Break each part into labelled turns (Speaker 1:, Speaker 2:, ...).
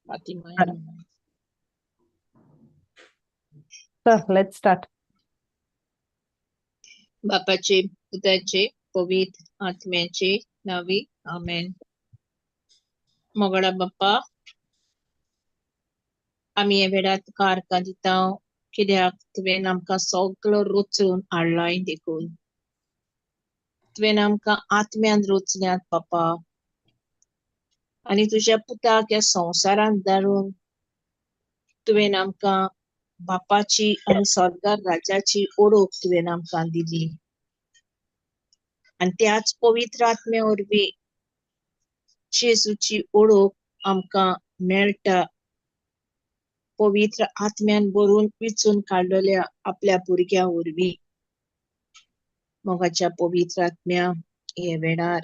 Speaker 1: So let's start.
Speaker 2: बापाचे, पुत्राचे, पवित्र आत्म्याचे नावे आमेन. मोगडा बाप्पा, आम्ही ह्या वेळार तुका आर्गां दिता कित्याक तुवें आमकां सगळो रचून हाडलाय देखून. तुवें आमकां आत्म्यान रचल्यात बापा आनी तुज्या पुताक ह्या संवसारांत धाडून तुवें आमकां बापाची आनी स्वर्गार राजाची ओळख तुवें आमकां दिली. आनी त्याच पवित्र आत्म्या वरवीं जेजूची ओळख आमकां मेळटा. पवित्र आत्म्यान बरोवन वेचून काडलेल्या आपल्या भुरग्या वरवीं. मोगाच्या पवित्र आत्म्या, हे वेळार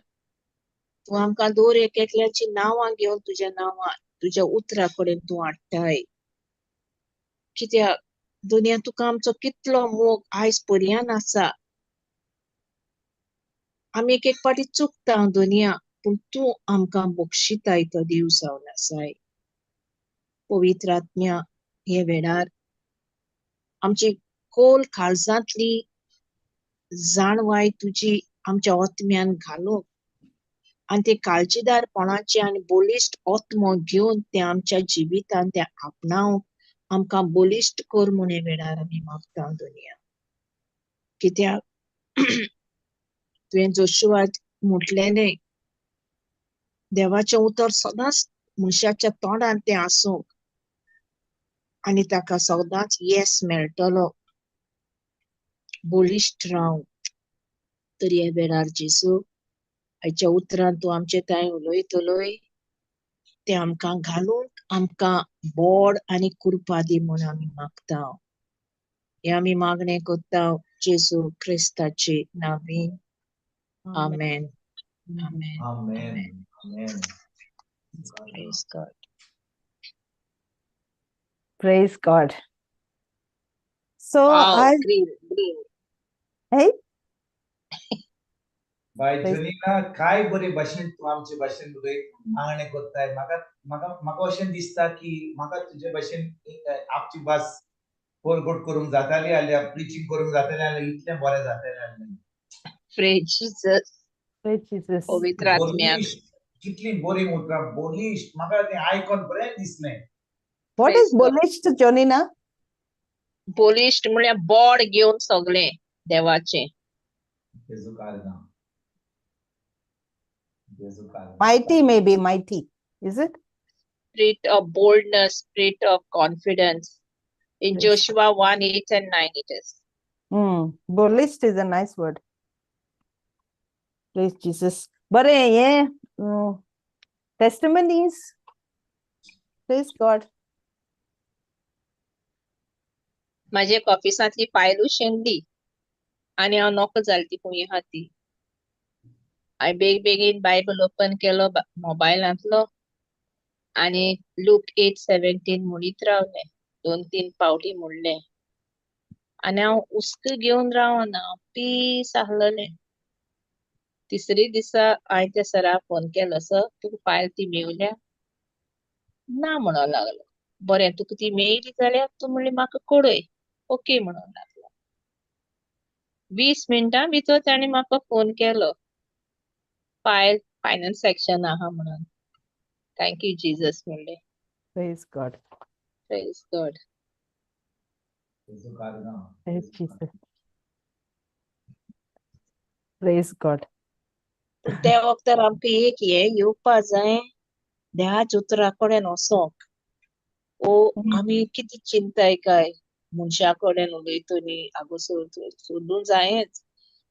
Speaker 2: तूं आमकां दर एक एकल्याची नांवां घेवन तुज्या नांवान तुज्या उतरा कडेन तूं हाडटाय. कित्याक दुनिया तुका आमचो कितलो मोग आयज पर्यंत आसा. आमी एक पाटी चुकता दुनिया, पूण तूं आमकां बक्षिताय तो देव जावन आसाय. पवित्र आत्म्या, हे वेळार आमची खोल काळजांतली जाणवाय तुजी आमच्या आत्म्यान घालून आनी ते काळजीदारपणाचे आनी बलिश्ट आत्मो घेवन ते आमच्या जिवितांत ते आपणावंक आमकां बलिश्ट कर म्हूण हे वेळार आमी मागता दुनिया. कित्याक तुवें जोशुआक म्हटलेलें देवाचें उतर सदांच मनशाच्या तोंडान तें आसूंक आनी ताका सदांच येस मेळटलो. बलिश्ट रावंक. तरी ह्या वेळार जेजू, आयच्या उतरान तूं आमचे तांय उलयतलोय ते आमकां घालूंक आमकां बोड आनी कृपा दी म्हूण आमी मागता. हे आमी मागणें करता जेजू क्रिस्ताचे नांवान. आमेन. आमेन.
Speaker 3: Amen.
Speaker 2: Amen.
Speaker 3: Amen.
Speaker 2: Praise God.
Speaker 1: Praise God. So
Speaker 2: Wow,
Speaker 1: I
Speaker 2: green.
Speaker 1: hey
Speaker 3: by
Speaker 1: Praise-
Speaker 3: जनीना काय बरे भाशेन तू आमचे भाशेन उलय आंगणे कोत्ताय. म्हाका अशें दिसता की म्हाका तुजे भाशेन आपची भास पोरगोट करूंक जाताली जाल्यार प्रिचींग करूंक जातालें जाल्यार इतलें बरें जातालें जाल्यार.
Speaker 2: Praise Jesus.
Speaker 1: praise Jesus.
Speaker 2: पवित्र आत्म्या.
Speaker 3: बोलिश्ट, कितली बरी उतरां, बोलिश्ट. म्हाका तें आयकोन बरें दिसलें.
Speaker 1: What
Speaker 2: Praise
Speaker 1: is
Speaker 2: God.
Speaker 1: bolish, Jonina?
Speaker 2: बलिश्ट म्हळ्यार बोड घेवन सगळें देवाचें.
Speaker 3: जेजू कारना. जेजू कारना.
Speaker 1: Mighty, maybe mighty. Is it?
Speaker 2: Spirit of boldness, spirit of confidence. In
Speaker 1: Yes.
Speaker 2: Joshua 1:8 and 9 it is.
Speaker 1: Bolish is a nice word. Praise Jesus. Bare ye testimonies. Praise God.
Speaker 2: म्हाजे ऑफिसांतली फायलू शेणली आनी हांव knock जाल्टी खूंय आहा ती. हांवें बेगीन बायबल ओपन केलो मोबायलांतलो आनी लूक 8:17 म्हणीत रावलें. 2-3 पावटी म्हणलें आनी हांव हुस्क घेवन रावना, पीस आहलोलें. तिसरे दिसा हांवें त्या सराक फोन केलो, सर तुका फायल ती मेवल्या? ना म्हणूंक लागलो. बरें, तुका ती मेयली जाल्यार तूं म्हणलें म्हाका कळय. ओके म्हणूंक लागलो. 20 मिनटां भितर ताणें म्हाका फोन केलो. फायल फायनान्स सेक्शन आहा म्हणून. थँक यू जीजस म्हणलें.
Speaker 1: Praise God.
Speaker 2: Praise God.
Speaker 3: जेजू कारना.
Speaker 1: Praise Jesus. Praise God.
Speaker 2: त्या वक्तार आमकां एक हे येवपा जाय, देवाच्या उतरा कडेन वचोंक. आमी कितें चिंताय काय मनशा कडेन उलयतली आगोसर सोदूं जायेच.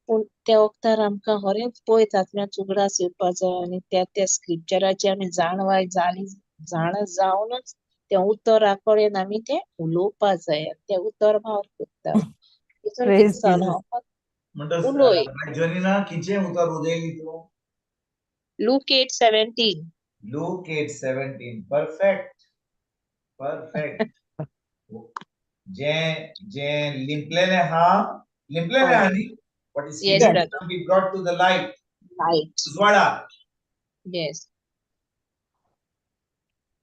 Speaker 2: पूण त्या वक्तार आमकां खरेंच पळयत आत्म्याचो उगडास येवपा जाय आनी त्या स्क्रिप्चराची आमी जाणवाय जाण जावनच त्या उतरा कडेन आमी तें उलोवपा जाय. तें उतर भायर करता. तितून
Speaker 1: Praise
Speaker 2: कितें जालो
Speaker 1: Jesus.
Speaker 2: हांव
Speaker 3: म्हणटस
Speaker 2: उलोय.
Speaker 3: बाय जनीना किचें उतर उलयली तूं?
Speaker 2: लूक 8:17.
Speaker 3: Luke 8:17. Perfect. जे लिंपलेले आहा न्ही, what is
Speaker 2: Yes,
Speaker 3: hidden
Speaker 2: brother.
Speaker 3: shall be brought to the light.
Speaker 2: Right.
Speaker 3: उजवाडा.
Speaker 2: Yes.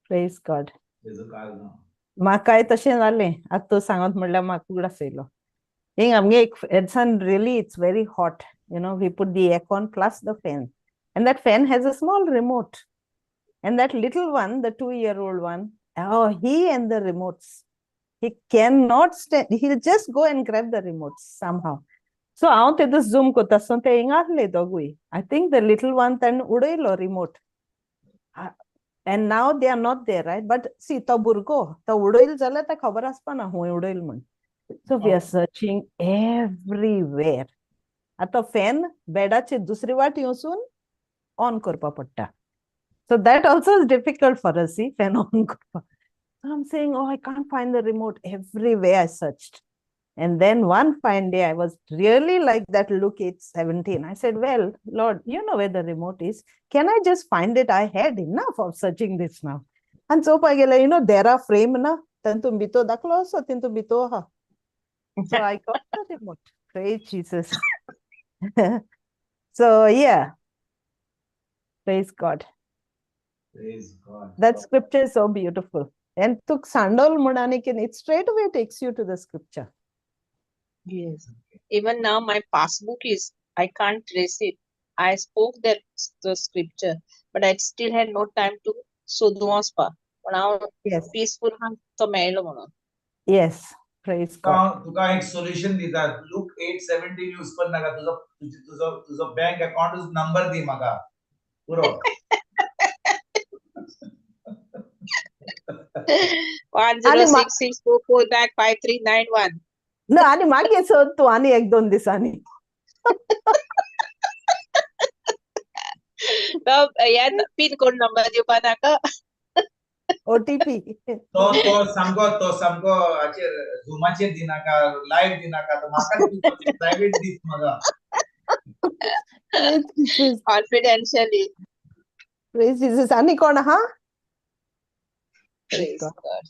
Speaker 1: Praise God.
Speaker 3: जेजू कारण
Speaker 1: म्हाकाय तशें जालें आतां तूं सांगत म्हणल्यार म्हाका उगडास येयलो हिंग आमगे एक एडसान really it's very hot we put the aircon plus the fan and that fan has a small remote and that little one, the 2-year-old one, he and the remotes, he cannot stand, he'll just go and grab the remotes somehow. So हांव तेदो zoom कोत्ता so ते हिंग आसले दोगूय. I think the little one ताणें उडयलो remote. And now they are not there, right? But see, तो भुरगो तो उडयलो जाल्यार ताका खबर आसपाना हूंय उडयलो म्हण. So we are searching everywhere. आतां फॅन बेडाचे दुसरी वाट वचून ऑन करपा पडटा. So that also is difficult for us, see, fan on करपा. So I'm saying, oh, I can't find the remote. Everywhere I searched. And then one fine day, I was really like that look, age 17. I said, well, Lord, you know where the remote is. Can I just find it? I had enough of searching this now. And so there are frame na, tantu bito daklo, so tintu bito ha. So I got the remote. Praise Jesus. So yeah. Praise God.
Speaker 3: Praise God.
Speaker 1: That scripture is so beautiful. And tuk sandal mudanikin, it straight away takes you to the scripture.
Speaker 2: Yes. Even now, my passbook is, I can't trace it. I spoke that the scripture, but I still had no time to sudhuaspa. But now,
Speaker 1: Yes.
Speaker 2: peaceful to mel'lea म्हणून.
Speaker 1: Yes. Praise God.
Speaker 3: तुका एक solution दितात. Look 8:17 use कर नाका. तुझो bank account number दी म्हाका पुरो.
Speaker 2: 1066449539
Speaker 1: No, आणि मागे सोद तू आणि 1-2 दिसांनी.
Speaker 2: या पिन कोड नंबर दिवपा नाका.
Speaker 1: OTP.
Speaker 3: तो सामको हाचेर झुमाचेर दिनाका, लाईव्ह दिनाका. तो म्हाका प्रायव्हेट दीस म्हाका.
Speaker 1: Praise Jesus.
Speaker 2: Confidentially.
Speaker 1: Praise Jesus. आणि कोण हा?
Speaker 2: Praise God.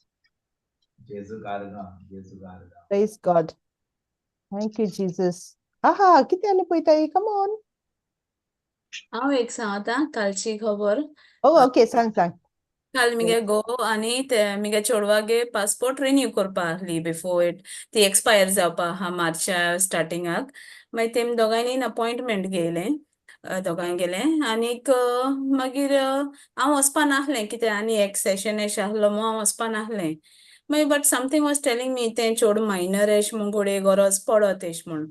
Speaker 3: जेजू कारगा, जेजू कारगा.
Speaker 1: Praise God. Thank you, Jesus. Aha, किती आले पळयताय? Come on.
Speaker 4: हांव एक सांगता कालची खबर.
Speaker 1: Oh, okay, सांग.
Speaker 4: काल मिगे गो आनी मिगे चेडवागे पासपोर्ट रिन्यू करपा आहली बिफोर इट ती एक्सपायर जावपा आहा मार्चा स्टार्टिंगाक. मागीर तेम दोगांयनी अपॉइंटमेंट घेयलें दोगांय गेलें आनीक मागीर हांव वचपा नाहलें कित्याक आनी एक सेशन एश आहलो म्हूण हांव वचपा नाहलें. मागीर but something was telling me तें चेडूं मायनर एश म्हूण घोडये गरज पडत एश म्हूण.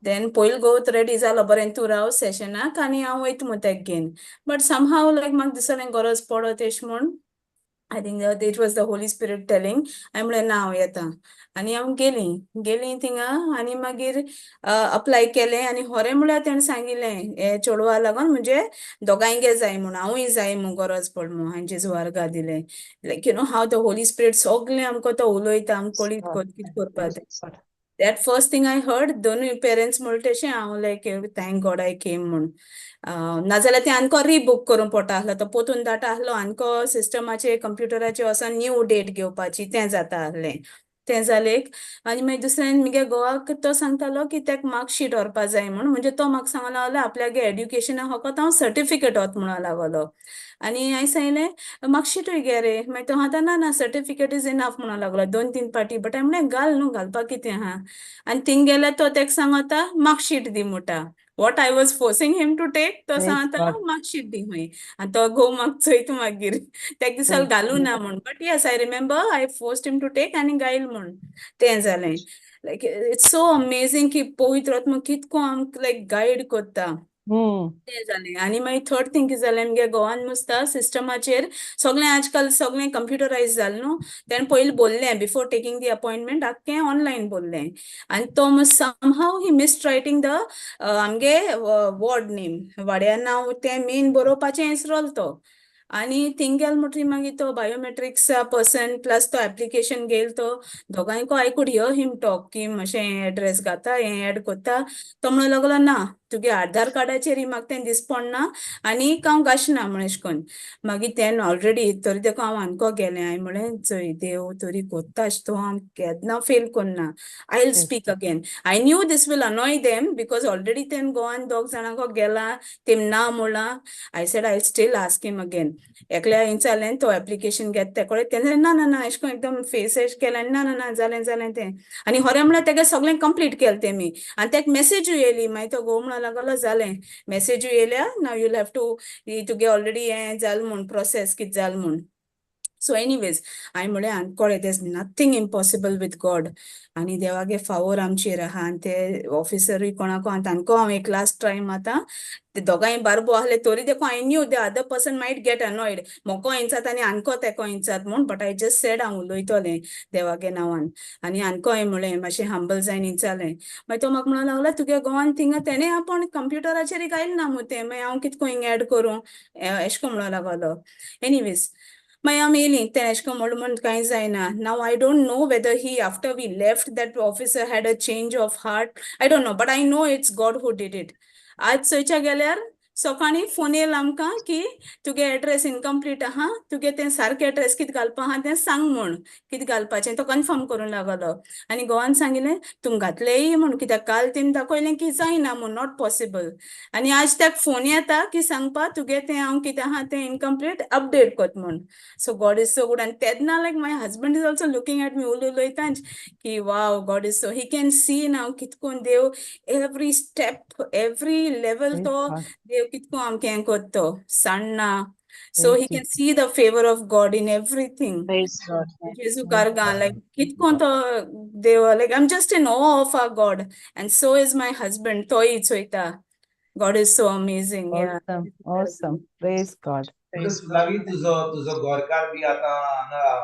Speaker 4: देन पयलीं गोत रेडी जालो बरें तूं राव सेशनाक आनी हांव वयता म्हूण तेका घेवन. बट समहाव लायक म्हाका दिसलें गरज पडत एश म्हूण. I think it was the Holy Spirit telling. हांवें म्हळें ना हांव येता आनी हांव गेलीं थिंगा आनी मागीर अप्लाय केलें आनी होरें म्हळ्यार तेणें सांगिल्लें हे चेडवा लागून म्हणजे दोगांयगे जाय म्हूण हांवूय जाय म्हूण गरज पड म्हूण हांवें जेजू वार्गा दिलें. लायक हाव द होली स्पिरीट सगळें आमकां तो उलयता आमकां कळीत कितें करपा तें. That first thing I heard, दोनूय पेरेंट्स म्हणटा तशें हांव लायक थँक गॉड आय केम म्हूण. नाजाल्यार तें आनको रिबूक करूंक पडटा आहलो तो पोतून धाडटा आहलो आनको सिस्टमाचेर कंप्युटराचेर वचोन न्यू डेट घेवपाची तें जाता आहलें. तें जालें आनी मागीर दुसऱ्यान मिगे घोवाक तो सांगतालो की तेका मार्कशीट व्हरपा जाय म्हूण. म्हणजे तो म्हाका सांगूंक लागलो आपल्यागे एड्युकेशना फकत हांव सर्टिफिकेट वत म्हणूंक लागलो. आनी हांवें सांगलें मार्कशीटूय घे रे. मागीर तो सांगता ना सर्टिफिकेट इज इनफ म्हणूंक लागलो 2-3 पाटी. बट हांवें म्हळें घाल न्हू घालपाक कितें आहा. आनी थिंग गेल्यार तो तेका सांगता मार्कशीट दी म्हणटा. What I was forcing him to take, तो
Speaker 1: Praise
Speaker 4: सांगता
Speaker 1: God.
Speaker 4: मार्कशीट दी हूंय. आनी तो घोव म्हाका चोयता मागीर तेका दिसतालो घालूं ना म्हूण. But yes I remember I forced him to take आनी गायल म्हूण तें जालें. लायक इट्स सो अमेझींग की पवित्र आत्मा कितको आमकां लायक गायड करता. तें जालें आनी मागीर थर्ड थिंग कितें जालें म्हगे घोवान मुसता सिस्टमाचेर सगळें आजकाल सगळें कंप्युटरायज जालें न्हू. तेणें पयलीं बोल्लें बिफोर टेकिंग दी अपॉइंटमेंट आख्खें ऑनलायन बोल्लें. आनी तो somehow he missed writing the आमगे वॉर्ड नेम वाड्या नांव तें मेन बरोवपाचें इसरोलो तो. आनी थिंग गेल म्हणटरी मागीर तो बायोमेट्रिक्स पर्सन प्लस तो एप्लिकेशन घेयल तो दोगांयको I could hear him talk की मातशें एड्रेस घाता हें एड कोत्ता. तो म्हणूंक लागलो ना तुगे आधार कार्डाचेर म्हाका तें दिसपडना आनी हांव गाशना म्हण अशें करून मागीर तेन्ना ऑलरेडी तरी देखून हांव आनको गेलें हांवें म्हळें चोय देव तरी कोत्ता तो हांव केन्ना फेल कोन्ना I will speak again I knew this will annoy them because already तेन गोवान दोग जाणांको गेला तेम ना म्हणला I said I still ask him again एकल्या विचारलें तो एप्लिकेशन घेत ते कडेन तेन्ना ना ना ना अशें करून एकदम फेस एश केलें आनी ना ना ना जालें तें आनी खरें म्हळ्यार तेगे सगळें कंप्लीट केलें तेमी आनी तेका मेसेजूय येयली मागीर तो घोव म्हणूंक लागलो जालें मेसेजूय येयल्या नाव यूल हॅव टू तुगे ऑलरेडी हें जालें म्हूण प्रोसेस कितें जालें म्हूण सो एनीवेज हांवें म्हळें आनकोळें there is nothing impossible with God आनी देवागे फावोर आमचेर आहा आनी ते ऑफिसरूय कोणाको तांकां हांव एक लास्ट टायम आतां ते दोगांय बारबो आहले तरी देखून I new the other person might get annoyed मोको इंचात आनी आनको तेको इंचात म्हूण बट आय जस्ट सेड हांव उलोयतलें देवागे नांवान आनी आनको हांवें म्हळें मातशें हंबल जायन इंचालें मागीर तो म्हाका म्हणूंक लागलो तुगे गोवान थिंगा तेणें आपूण कंप्युटराचेर घायल ना मुगो तें मागीर हांव कितको हिंगा एड करूं एशें को म्हणूंक लागलो एनीवेज मागीर हांव येयलीं तें एशें को म्हूण कांय जायना now I don't know whether he after we left that officer had a change of heart I don't know but I know it's God who did it आज चोयच्या गेल्यार सकाळीं फोन येयलो आमकां की तुगे एड्रेस इनकम्प्लीट आहा तुगे तें सारकें एड्रेस कितें घालपा आहा तें सांग म्हूण कितें घालपाचें तो कन्फर्म करूंक लागलो आनी घोवान सांगिल्लें तुम घातलेंय म्हूण कित्याक काल तेमी दाखयलें की जायना म्हूण नॉट पॉसिबल आनी आज ताका फोन येता की सांगपा तुगे तें हांव कितें आहा तें इनकम्प्लीट अपडेट कोत म्हूण so God is so good आनी तेन्ना like my husband is also looking at me उलयतांच की wow God is so he can see now कितकोन देव एवरी स्टेप एवरी लेवल तो देव कितको आमकां हें कोत्तो सांडना so he can see the favour of God in everything
Speaker 2: Praise God.
Speaker 4: Jezu कारगा लायक कितकोन तो देव like I am just in awe of our God and so is my husband तोय Choyta God is so amazing या
Speaker 1: Awesome. Praise God.
Speaker 3: सुलावी तुझो घरकार बी आतां हांगा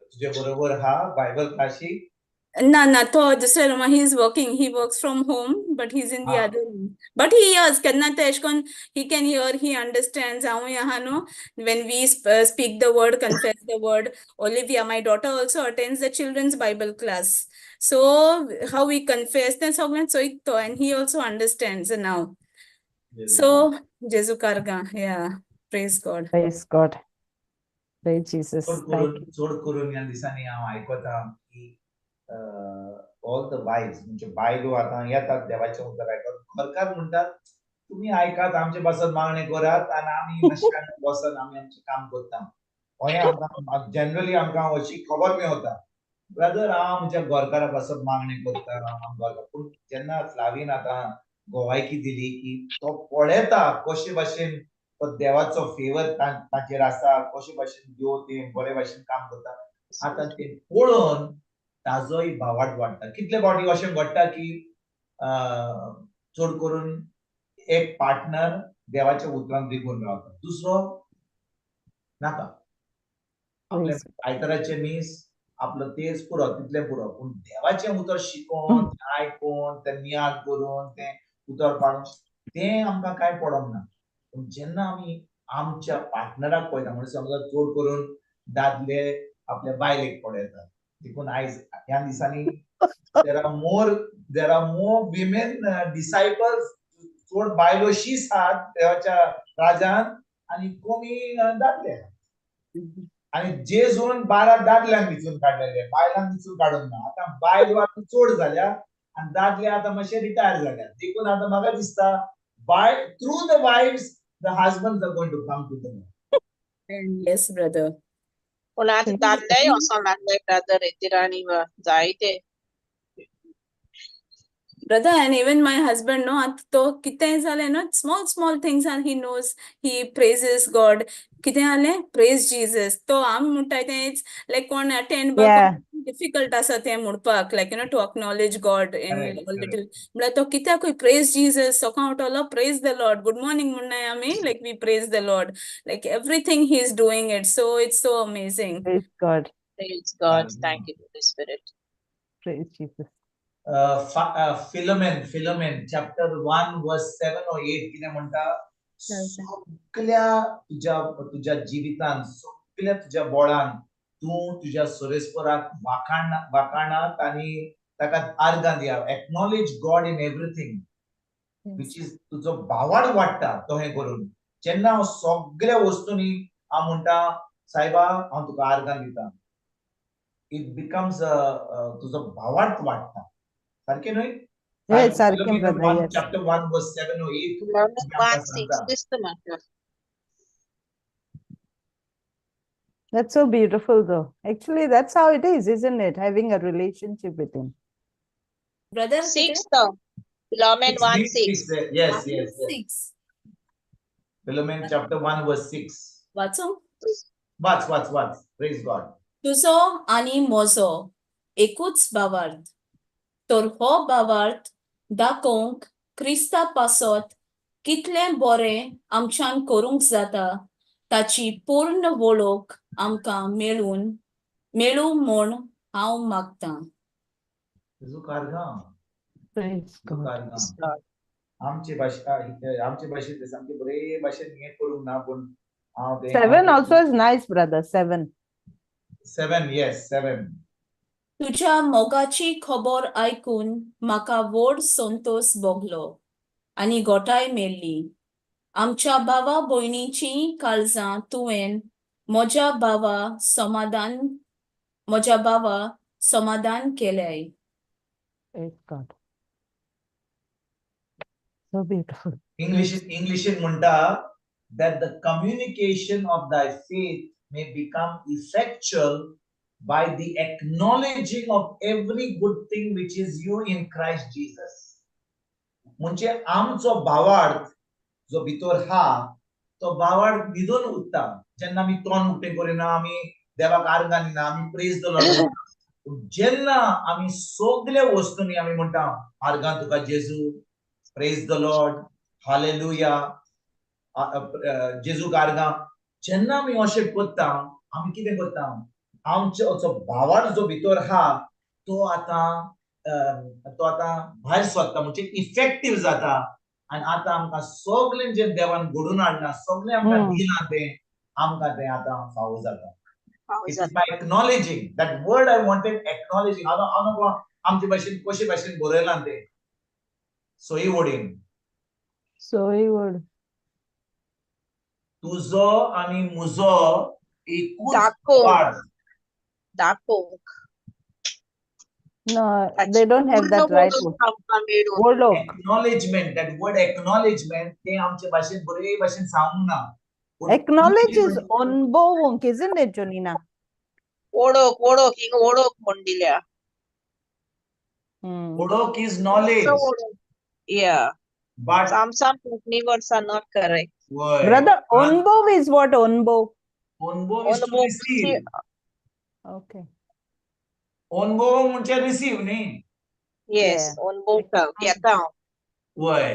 Speaker 3: तुजे बरोबर हा बायबल क्लासीक
Speaker 4: ना तो दुसऱ्या रूमान he is working he works from home but he is in the
Speaker 3: Ah.
Speaker 4: Other room but he hears केन्ना ते एशे कोन्न he can hear he understands हांवूय आहा न्हू when we speak the word confess the word Olivia my daughter also attends the children's Bible class so how we confess then सगळें चोयत तो and he also understands now so Jesu karga yeah praise God
Speaker 1: Praise God. Praise Jesus. Thank you.
Speaker 3: चोड करून ह्या दिसांनी हांव आयकता की all the wise म्हणजे बायलो आतां येतात देवाचें उतर आयकत घरकार म्हणटात तुमी आयकात आमचे बसत मागणे करात आनी आमी मातशें बसत आमी आमचें काम करता हें आमकां जनरली आमकां अशी खबर मेवता ब्रदर हांव आमच्या घरकारा बसत मागणे करता पूण जेन्ना फ्लावीन आतां गोवायकी दिली की तो पळयता कशे भाशेन तो देवाचो फेवर ताचेर आसा कशे भाशेन देव ते बरे भाशेन काम करता आतां ते पळोवन ताजोय भावार्थ वाडटा कितले फावटी अशें घडटा की चड करून एक पार्टनर देवाच्या उतरांक देखून रावता दुसरो नाका आपले आयताराचे मीस आपलो तेच पुरो तितले पुरो पूण देवाचें उतर शिकोवन आयकोवन तें नियाद करून तें उतर पाडून तें आमकां कांय पडोंक ना पूण जेन्ना आमी आमच्या पार्टनराक पळयता म्हणजे समजा चड करून दादले आपल्या बायलेक पळयतात देखून आयज ह्या दिसांनी there are more women disciples चड बायलो शीच आहात देवाच्या राजान आनी कमी दादले आनी जेजून 12 दादल्यांक दिसून काडलेले बायलांक दिसून काडूंक ना आतां बायलो आतां चड जाल्या आनी दादले आतां मातशे रिटायर जाल्या देखून आतां म्हाका दिसता through the wives the husbands are going to come to the Lord.
Speaker 4: yes brother
Speaker 2: पूण आतां दादलेय वचोंक लागले ब्रदर येतिराणी जायते
Speaker 4: brother and even my husband no to कितें जालें no small things and he knows he praises God कितें जालें praise Jesus तो आमी म्हणटाय तें like कोण attend
Speaker 1: Yeah.
Speaker 4: difficult आसा तें म्हणपाक like to acknowledge God in
Speaker 3: Correct,
Speaker 4: a little म्हळ्यार तो कित्याकूय praise Jesus सकाळ उठलो praise the Lord good morning म्हणनाय आमी like we praise the Lord like everything he is doing it so it's so amazing
Speaker 1: Praise God.
Speaker 2: Praise God. Thank you, Holy Spirit.
Speaker 1: Praise Jesus.
Speaker 3: Philemon chapter 1 verse 7 or 8 कितें म्हणटा सगळ्या तुझ्या जिवितांत सगळ्या तुझ्या बोळान तूं तुझ्या सोरेस्पराक वाखाणात आनी ताका आर्गां दिया acknowledge God in everything which is तुझो भावाड वाडटा तो हे करून जेन्ना हांव सगळ्या वस्तूंनी हांव म्हणटा सायबा हांव तुका आर्गां दिता it becomes तुझो भावार्थ वाडटा सारकें न्हय
Speaker 1: Yes, सारकें brother, yes.
Speaker 3: chapter 1 verse 7 or 8
Speaker 2: Roman 1:6 Kristo म्हणटा.
Speaker 1: That's so beautiful though. Actually, that's how it is, isn't it? Having a relationship with him.
Speaker 4: Brother,
Speaker 2: 6 तो Roman 1:6
Speaker 3: yes.
Speaker 4: 6.
Speaker 3: Philemon chapter 1 verse 6
Speaker 4: वाचूं?
Speaker 3: वाच praise God
Speaker 4: तुझो आणि म्हजो एकूच भावार्थ तर हो भावार्थ दाखोवंक क्रिस्ता पासत कितलें बरें आमच्यान करूंक जाता ताची पूर्ण वळख आमकां मेळूं म्हूण हांव मागतां.
Speaker 3: तुझो कारगां
Speaker 1: Praise
Speaker 3: तुझो
Speaker 1: God.
Speaker 3: कारगां आमचे भाशेंत सामके बरे भाशेन हे करूंक ना पूण हांव ते
Speaker 1: 7 also is nice, brother. 7.
Speaker 3: 7 yes 7
Speaker 4: तुझ्या मोगाची खबर आयकून म्हाका व्हड संतोष भोगलो आनी गोठाय मेळ्ळी. आमच्या भावा भयणीची काळजां तुवें म्हज्या भावा समाधान केल्याय.
Speaker 1: Praise God. So beautiful.
Speaker 3: Englishin म्हणटा that the communication of thy faith may become effectual by the acknowledging of every good thing which is you in Christ Jesus. म्हणजे आमचो भावार्थ जो भितर हा तो भावार्थ भिजून उरता जेन्ना आमी तोंड उक्तें करिना आमी देवाक आर्गां दिना आमी प्रेज द लॉर्ड जेन्ना आमी सगळ्या वस्तूंनी आमी म्हणटा आर्गां तुका जेजू प्रेज द लॉर्ड हालेलुया जेजू आर्गां जेन्ना आमी अशें करता आमी कितें करता आमचो भावार्थ जो भितर हा तो आतां भायर सरता म्हणजे इफेक्टिव्ह जाता आनी आतां आमकां सगळें जें देवान घडोवन हाडलां सगळें आमकां दिलां तें आमकां तें आतां फावो जाता. It is by acknowledging that word I wanted acknowledging. हांव आमचे भाशेन कशे भाशेन बरयलां तें सोयी वडीन तुजो आनी म्हजो एकूच भावार्थ
Speaker 2: दाखोवंक
Speaker 1: No, they don't have that right word.
Speaker 3: Acknowledgement, that word acknowledgement, ते आमचे भाशेन बरे भाशेन सांगूंक ना.
Speaker 1: Acknowledge is onbovunk, isn't it, Jonina?
Speaker 2: ओळख हिंग ओळख म्हण दिल्या.
Speaker 3: ओळख is knowledge.
Speaker 2: Yeah.
Speaker 3: But
Speaker 2: some technical words are not correct.
Speaker 1: Brother, onbov is what? Onbov
Speaker 3: is to receive.
Speaker 1: Okay.
Speaker 3: Onbov म्हणजे receive न्ही.
Speaker 2: Yes, onbov घेता.
Speaker 3: वय.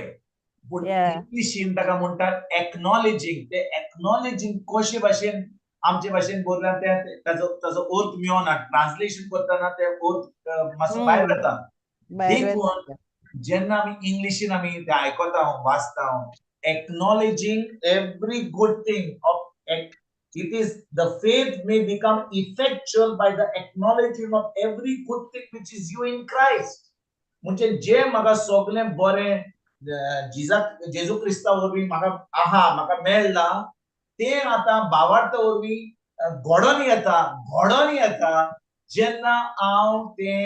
Speaker 3: पूण इंग्लिशीन ताका म्हणटात acknowledging. ते acknowledging कशे भाशेन आमचे भाशेन बोलला ते ताजो अर्थ मेळना ट्रान्सलेशन करतना ते अर्थ मातसो भायर जाता. देखून जेन्ना आमी इंग्लिशीन आमी ते आयकता वाचता acknowledging every good thing of it is the faith may become effectual by the acknowledging of every good thing which is you in Christ. म्हणजे जे म्हाका सगळें बरें जेजू क्रिस्ता वरवीं म्हाका मेळ्ळां तें आतां भावार्थ वरवीं घडोवन येता जेन्ना हांव तें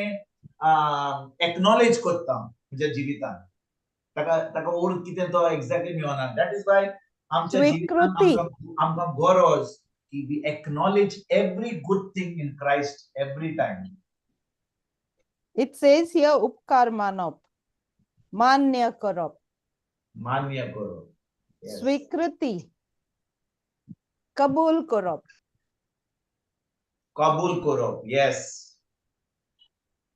Speaker 3: एक्नॉलेज करता म्हज्या जिवितान ताका अर्थ कितें तो एक्झॅक्टली मेळना. दॅट इज वाय आमच्या जिवितान आमकां गरज की we acknowledge every good thing in Christ every time.
Speaker 1: It says here उपकार मानप, मान्य करप, स्वीकृति, कबूल करप.
Speaker 3: Yes.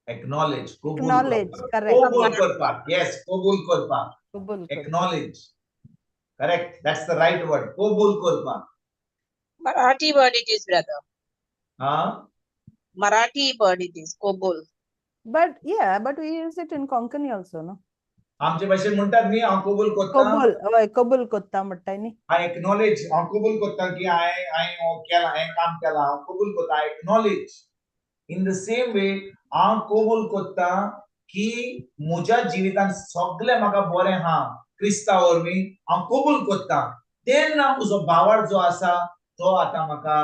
Speaker 3: Acknowledge,
Speaker 1: correct.
Speaker 3: Kobul korpak. Yes, kobul korpak. Acknowledge. Correct. That's the right word. Kobul korpak.
Speaker 2: Marathi word it is, brother.
Speaker 3: Huh?
Speaker 2: Marathi word it is, kobul.
Speaker 1: But we use it in Konkani also, no?
Speaker 3: आमचे भाषेत म्हणतात न्ही हांव कबूल करता.
Speaker 1: कबूल करता म्हणटाय न्ही.
Speaker 3: I acknowledge, हांव कबूल करता की हांवें केला हें काम केलां हांव कबूल करता. I acknowledge. In the same way हांव कबूल करता की म्हज्या जिवितान सगळें म्हाका बरें हा क्रिस्ता वरवीं हांव कबूल करता तेन्ना म्हजो भावार्थ जो आसा तो आतां म्हाका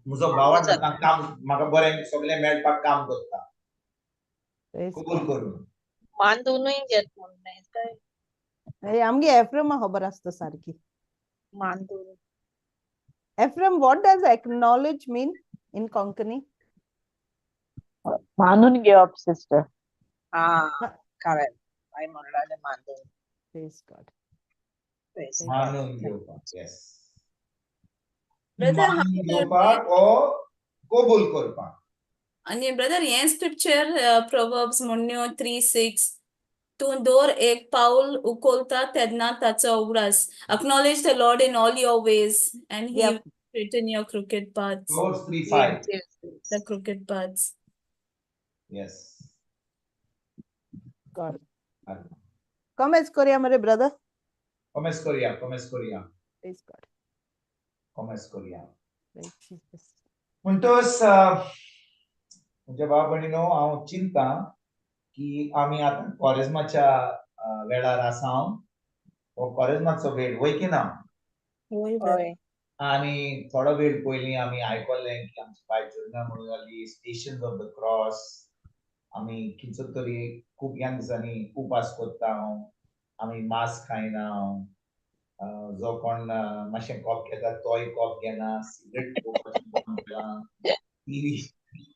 Speaker 3: म्हजो भावार्थ आतां काम म्हाका बरें सगळें मेळपाक काम करता
Speaker 1: Praise
Speaker 3: कबूल
Speaker 1: God.
Speaker 3: करून
Speaker 2: मान दोनूय घेत म्हणून काय
Speaker 1: हे आमगे एफ्रेमा खबर आसता सारकी.
Speaker 2: मान दोन
Speaker 1: Ephraim, what does acknowledge mean in Konkani?
Speaker 5: मानून घेवप सिस्टर.
Speaker 2: हा करेक्ट हांवें म्हणलें मान दोन
Speaker 1: Praise God.
Speaker 2: Praise God.
Speaker 3: मानून घेवपाक येस
Speaker 4: Brother,
Speaker 3: मानून
Speaker 4: how
Speaker 3: घेवपाक ओ कबूल करपाक.
Speaker 4: आणि ब्रदर हें स्क्रिप्चर प्रोवर्ब्स म्हणून 3:6 तूं दोर एक पाऊल उखलता तेन्ना ताचो उगडास. Acknowledge the Lord in all your ways and he
Speaker 1: Yep.
Speaker 4: will straighten your crooked paths.
Speaker 3: Proverbs 3:5.
Speaker 2: Yes, yes, yes.
Speaker 4: The crooked paths.
Speaker 3: Yes.
Speaker 1: God. Comments Korea, my brother.
Speaker 3: Commence Korea.
Speaker 1: Praise God.
Speaker 3: Commence Korea.
Speaker 1: Praise Jesus.
Speaker 3: म्हणटोस म्हणजे भाव भयणीनो हांव चिंता की आमी आतां कॉरिजमाच्या वेळार आसा हो कॉरिजमाचो वेळ वय की ना
Speaker 2: होय
Speaker 3: आणि थोडो वेळ पयलीं आमी आयकल्लें की आमची बायचुरंगा म्हणून जाली स्टेशन्स ऑफ द क्रॉस आमी कितें तरी खूब ह्या दिसांनी उपास करता आमी मांस खायना जो कोण मातशें कॉप घेता तोय कॉप घेना सिगरेट पिवपाचें बंद केलां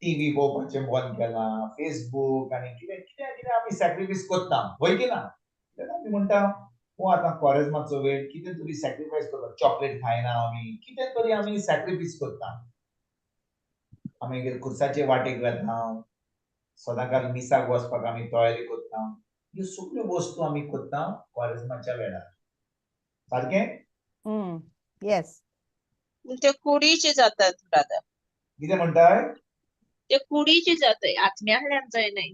Speaker 3: टीव्ही पळोवपाचें बंद केलां फेसबूक आनी कितें कितें कितें आमी सॅक्रिफायस करता वय की ना तेन्ना आमी म्हणटा हो आतां कॉरिजमाचो वेळ कितें तरी सॅक्रिफायस करता चॉकलेट खायना आमी कितें तरी आमी सॅक्रिफायस करता आमी खुर्साचे वाटेक वेता सदांकाळ मिसाक वचपाक आमी तयारी करता ह्यो सगळ्यो वस्तू आमी करता कॉरिजमाच्या वेळार सारकें
Speaker 1: Yes.
Speaker 2: ते कुडीचे जातात ब्रदर
Speaker 3: कितें म्हणटाय
Speaker 2: ते कुडीचे जाताय आत्म्यातल्यान जायनाय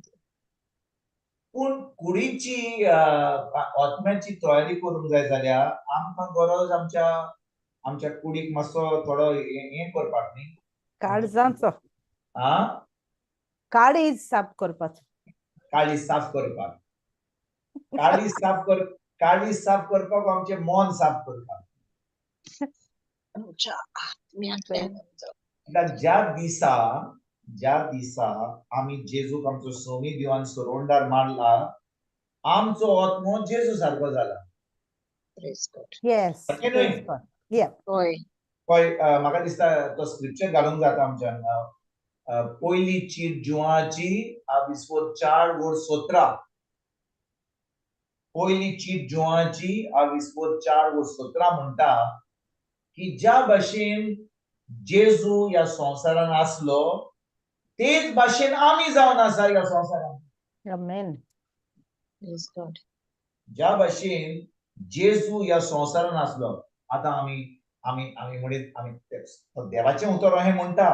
Speaker 3: पूण कुडीची आत्म्याची तयारी करूंक जाय जाल्यार आमकां गरज आमच्या कुडीक मातसो थोडो हें करपाक न्ही
Speaker 1: काळजांचो काळीज साफ करपाचो
Speaker 3: काळीज साफ करपाक काळीज साफ करपाक आमचें मन साफ करपाक
Speaker 2: आमच्या आत्म्यातल्यान
Speaker 3: कित्याक ज्या दिसा आमी जेजूक आमचो सोमी दिवान सरोंडार मारला आमचो आत्मो जेजू सारको जाला
Speaker 2: Praise God.
Speaker 1: Yes.
Speaker 3: सारकें
Speaker 1: Praise
Speaker 3: न्हय
Speaker 1: God. Yeah.
Speaker 2: होय
Speaker 3: पळय म्हाका दिसता तो स्क्रिप्चर घालूंक जाता आमच्या पयली चीट जुवाची विस्वोत 4:17 पयली चीट जुवाची विस्वोत 4:17 म्हणटा की ज्या भाशेन जेजू ह्या संवसारान आसलो तेच भाशेन आमी जावन आसा ह्या संवसारान
Speaker 1: Amen.
Speaker 2: Praise God.
Speaker 3: ज्या भाशेन जेजू ह्या संवसारान आसलो आतां आमी आमी आमी म्हणीत आमी देवाचें उतर अशें म्हणटा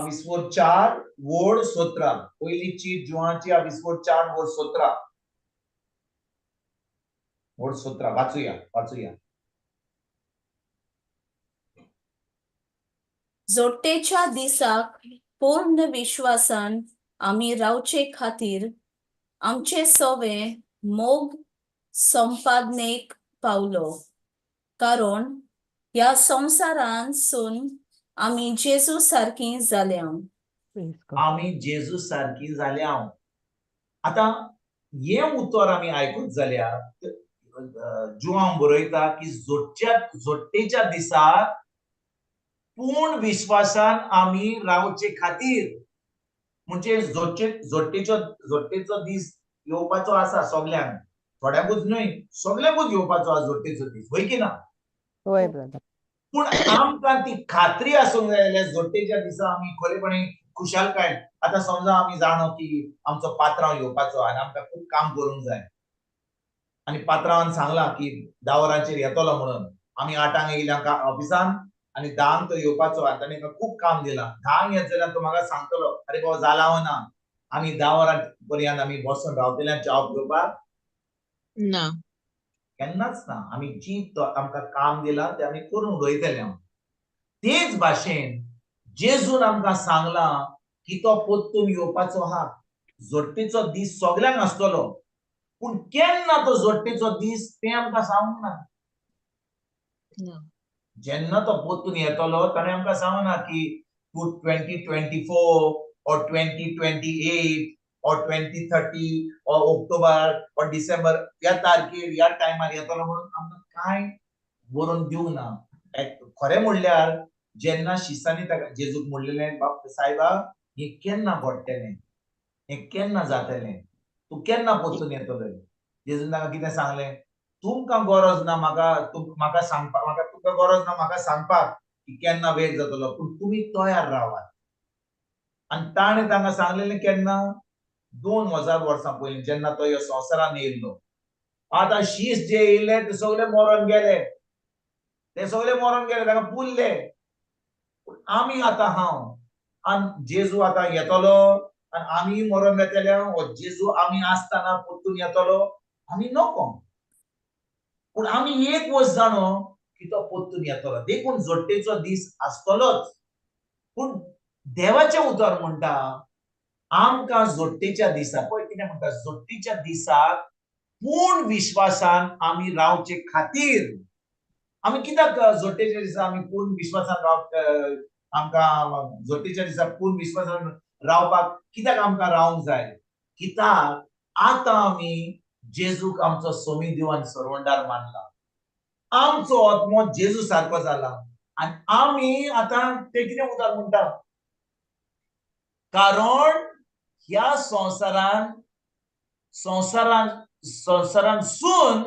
Speaker 3: विस्वोत 4:17 पयली चीट जुवाची विस्वोत 4:17 वाचूया
Speaker 4: जोडटेच्या दिसाक पूर्ण विश्वासान आमी रावचे खातीर आमचे सवे मोग संपादनेक पावलो कारण ह्या संवसारान सून आमी जेजू सारकी जाल्या
Speaker 1: Praise God.
Speaker 3: आमी जेजू सारकी जाल्या आतां हे उतर आमी आयकूत जाल्यार जुवांव बरयता की जोडटेच्या दिसाक पूर्ण विश्वासान आमी रावचे खातीर म्हणजे जोडटेचो दीस येवपाचो आसा सगळ्यांक थोड्याकूच न्हय सगळ्यांकूच येवपाचो आसा जोडटेचो दीस वय की ना
Speaker 1: होय ब्रदर
Speaker 3: पूण आमकां ती खात्री आसूंक जाय जाल्यार जोडटेच्या दिसा आमी खरेपणी खुशालकाय आतां समजा आमी जाणो की आमचो पात्रांव येवपाचो आनी आमकां खूब काम करूंक जाय आनी पात्रांवान सांगलां की 10 वरांचेर येतलो म्हणून आमी 8 येयल्या ऑफिसान आनी 10 तो येवपाचो आनी ताणें खूब काम दिलां 10 येत जाल्यार तो म्हाका सांगतलो अरे बाबा जाला हो ना आमी 10 वरां पर्यंत आमी बसून रावतले च्या घेवपाक
Speaker 2: ना
Speaker 3: केन्नाच ना आमी जी आमकां काम दिलां तें आमी करून उडयतले तेच भाशेन जेजून आमकां सांगलां की तो परतून येवपाचो आहा जोडटेचो दीस सगळ्यांक आसतलो पूण केन्ना तो जोडटेचो दीस ते आमकां सांगूंक ना.
Speaker 2: No.
Speaker 3: जेन्ना तो पोत्तून येतलो ताणें आमकां सांगना की तूं 2024 or 2028 or 2030 or October or December ह्या तारखेर ह्या टायमार येतलो म्हणून आमकां कांय बरोवन दिवंक ना. खरें म्हणल्यार जेन्ना शिसांनी ताका जेजूक म्हणलेलें बाब सायबा हें केन्ना घडटलें, हें केन्ना जातलें, तूं केन्ना पोत्तून येतलो. जेजून ताका कितें सांगलें, तुमकां गरज ना म्हाका सांगपाक, तुमकां गरज ना म्हाका सांगपाक की केन्ना वेळ जातलो, पूण तुमी तयार रावात. आनी ताणें तांकां सांगलेलें केन्ना 2000 वर्सां पयलीं जेन्ना तो ह्या संवसारान येयल्लो. आतां शीस जे येयले ते सगळे मरोन गेले, ताका पुरले. आमी आतां आनी जेजू आतां येतलो आनी आमी मरोन वेतले, हो जेजू आमी आसतना पोत्तून येतलो आमी नको. पूण आमी एक वस्त जाणो की तो पोत्तून येतलो, देखून जोडटेचो दीस आसतलोच. पूण देवाचें उतर म्हणटा आमकां जोडटेच्या दिसा पळय कितें म्हणटा, जोडटेच्या दिसाक पूर्ण विश्वासान आमी रावचे खातीर आमी कित्याक जोडटेच्या दिसा आमी पूर्ण विश्वासान आमकां जोडटेच्या दिसा पूर्ण विश्वासान रावपाक कित्याक आमकां रावंक जाय? कित्याक आतां आमी जेजूक आमचो सोमी दिव आनी सरवंडार मानला. आमचो आत्मो जेजू सारको जाला आनी आमी आतां ते कितें उतर म्हणटा, कारण ह्या संवसारानसून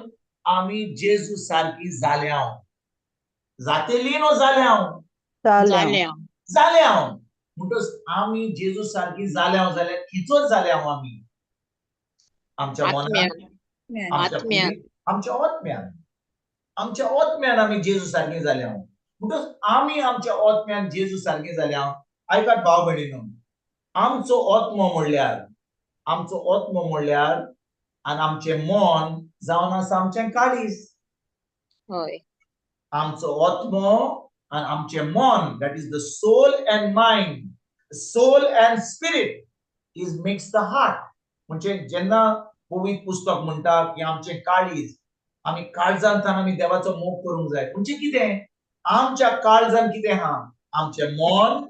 Speaker 3: आमी जेजू सारकी जाल्याव. जातेली न्हू जाल्याव, जाल्याव म्हणटच आमी जेजू सारकी जाल्याव जाल्यार किचोच जाल्याव आमी आमच्या मनान, आमच्या ओत्म्यान आमी जेजू सारकी जाल्याव. म्हणटच आमी आमच्या ओत्म्यान जेजू सारकी जाल्याव. आयकात भाव भयणीनो, आमचो ओत्मो म्हणल्यार आनी आमचें मन जावन आसा आमचें काळीज.
Speaker 2: होय.
Speaker 3: आमचो ओत्मो आनी आमचें मन, that is the soul and mind, soul and spirit is makes the heart. म्हणजे जेन्ना पवित्र पुस्तक म्हणटा की आमचें काळीज, आमी काळजांतल्यान आमी देवाचो मोग करूंक जाय. म्हणजे कितें? आमच्या काळजान कितें आहा? आमचें मन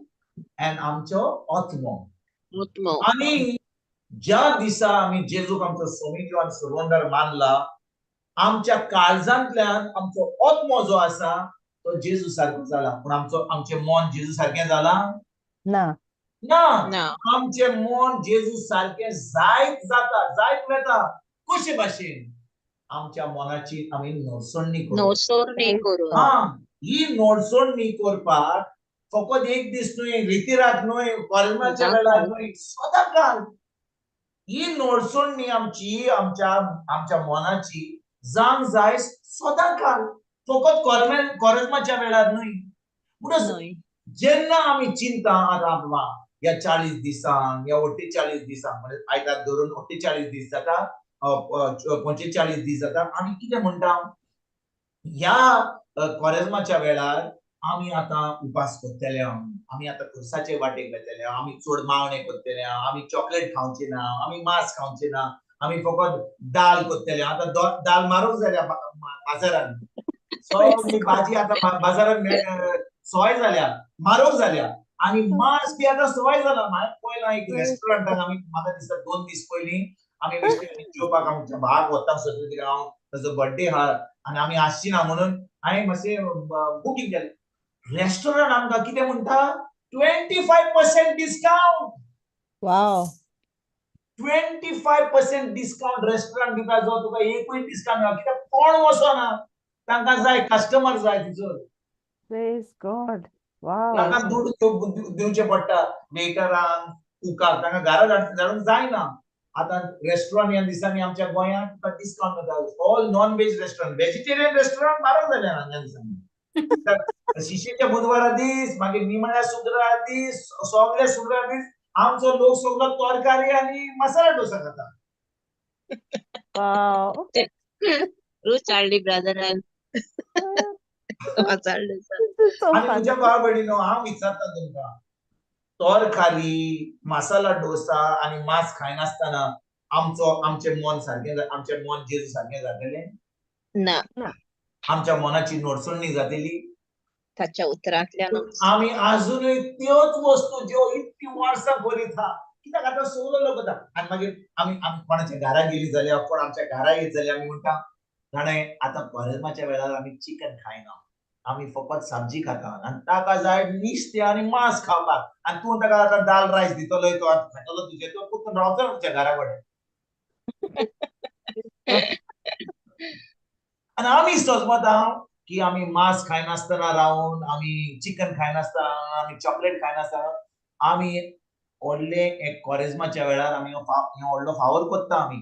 Speaker 3: एंड आमचो ओत्मो. आनी ज्या दिसा आमी जेजूक आमचो सोमी दिव आनी सरवंडार मानला, आमच्या काळजांतल्यान आमचो ओत्मो जो आसा तो जेजू सारको जाला. पूण आमचें मन जेजू सारकें जाला ना. आमचें मन जेजू सारकें जायत जाता, जायत वेता. कशे भाशेन? आमच्या मनाची आमी नोडसोडणी करून. ही नोडसोडणी करपाक फकत एक दीस न्हय, रितीरात न्हय, कॉल्माच्या वेळार न्हय, सदांकाळ. ही नोडसोडणी आमची आमच्या मनाची जावंक जाय सदांकाळ, फकत कॉल्माच्या वेळार न्हय. म्हणून जेन्ना आमी चिंता आतां ह्या 40 दिसांक या 48 दिसांक, म्हणजे आयतार धरून 48 दीस जाता, 45 दीस जाता, आमी कितें म्हणटा? ह्या कॉरेजमाच्या वेळार आमी आतां उपास करतले, आमी आतां खुर्साचे वाटेक वेतले, आमी चड मावणे करतले, आमी चॉकलेट खावचे ना, आमी मांस खावचे ना, आमी फकत दाल करतले. आतां दाल म्हारग जाल्या बाजारान, सगळी भाजी आतां बाजारान सवाय जाल्या, म्हारग जाल्या. आनी मांस बी आतां सवाय जाला. हांवें पळयलां एक रेस्टॉरंटाक, आमी म्हाका दिसता 2 दीस पयलीं आमी जेवपाक आमच्या भावाक वता सोदले, कित्याक हांव ताजो बर्थडे आहा आनी आमी आसची ना म्हणून हांवें मातशें बुकींग केलें. रेस्टॉरंट आमकां कितें म्हणटा? 25% डिस्काउंट.
Speaker 1: वाव.
Speaker 3: 25% डिस्काउंट रेस्टॉरंट दिता, जो तुका एकूय डिस्काउंट मेळना. कित्याक कोण वचना, तांकां जाय कस्टमर जाय तिचो.
Speaker 1: Praise God. वाव.
Speaker 3: तांकां दूड दिवचे पडटा वेटरांक, कुकाक, तांकां घरा धाडूंक जायना. आतां रेस्टॉरंट ह्या दिसांनी आमच्या गोंयांत तुका डिस्काउंट मेळटा. All non veg restaurant, vegetarian restaurant म्हारग जाल्या ह्या दिसांनी. शिशेच्या बुधवारा दीस, मागीर निमण्या शुक्रार दीस, सगळे शुक्रार दीस आमचो लोक सगळो तरकारी आनी मसाला डोसा खाता.
Speaker 1: वाव.
Speaker 2: रूच हाडली ब्रदरान.
Speaker 3: आनी म्हज्या भाव भयणीनो, हांव विचारता तुमकां, तरकारी, मसाला डोसा आनी मांस खायनासतना आमचे मन सारखे आमचे मन जेजू सारखे जातले
Speaker 2: ना
Speaker 3: आमच्या मनाची नोडसुणी जातली
Speaker 2: ताच्या उतरांतल्यानच
Speaker 3: आम्ही अजूनही त्योच वस्तू ज्यो इतकी वर्सां करीत हा कित्याक आतां सगळो लोक आनी मागीर आमी कोणाच्या घरा गेली जाल्यार कोण आमच्या घरा येत जाल्यार आमी म्हणटा ताणें आतां क्वरेजमाच्या वेळार आमी चिकन खायना आमी फकत सब्जी खाता आनी ताका जाय नुस्तें आनी मांस खावपाक आनी तूं ताका आतां दाल रायस दितलो तो खातलो तुजे तो कुतून रावतलो तुमच्या घरा कडेन आनी आमी सोजमता की आमी मांस खायनासतना रावन आमी चिकन खायनासतना आमी चॉकलेट खायनासतना आमी व्हडले एक क्वरेजमाच्या वेळार आमी व्हडलो फावोर कोत्ता आमी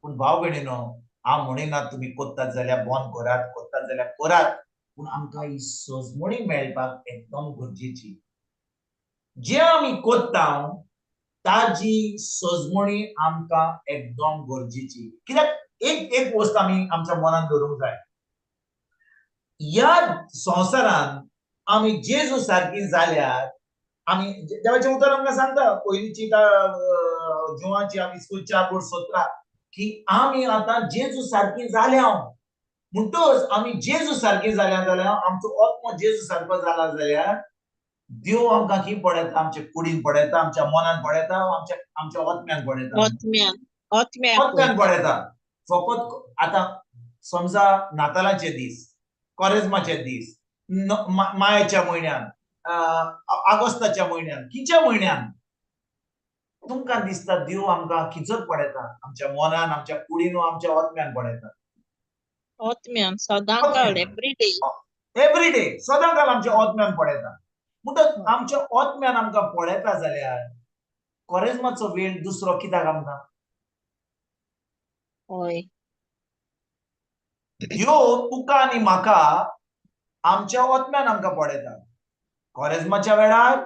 Speaker 3: पूण भाव भयणीनो हांव म्हणिना तुमी कोत्तात जाल्यार बंद करात कोत्तात जाल्यार करात पूण आमकां ही सजमणी मेळपाक एकदम गरजेची जे आमी कोत्ता ताजी सजमणी आमकां एकदम गरजेची कित्याक एक वस्त आमी आमच्या मनान दवरूंक जाय ह्या संवसारान आमी जेजू सारकी जाल्यार आमी देवाचें उतर आमकां सांगता पयलींची जिवाची आमी स्कूल 4:17 की आमी आतां जेजू सारकी जाल्या म्हणटच आमी जेजू सारकी जाल्या जाल्यार आमचो आत्मो जेजू सारको जाला जाल्यार देव आमकां खंय पळयता आमच्या कुडीन पळयता आमच्या मनान पळयता आमच्या आत्म्यान पळयता आत्म्यान पळयता फकत आतां समजा नातालाचे दीस क्वरेजमाचे दीस मायेच्या म्हयन्यान ऑगस्टाच्या म्हयन्यान खंयच्या म्हयन्यान तुमकां दिसता देव आमकां खिचत पळयता आमच्या मनान आमच्या कुडीन आमच्या आत्म्यान पळयता
Speaker 2: आत्म्यान सदांकाळ
Speaker 3: एवरी डे सदांकाळ आमच्या आत्म्यान पळयता म्हणटच आमच्या आत्म्यान आमकां पळयता जाल्यार क्वरेजमाचो वेळ दुसरो कित्याक आमकां
Speaker 2: होय
Speaker 3: देव तुका आनी म्हाका आमच्या आत्म्यान आमकां पळयता क्वरेजमाच्या वेळार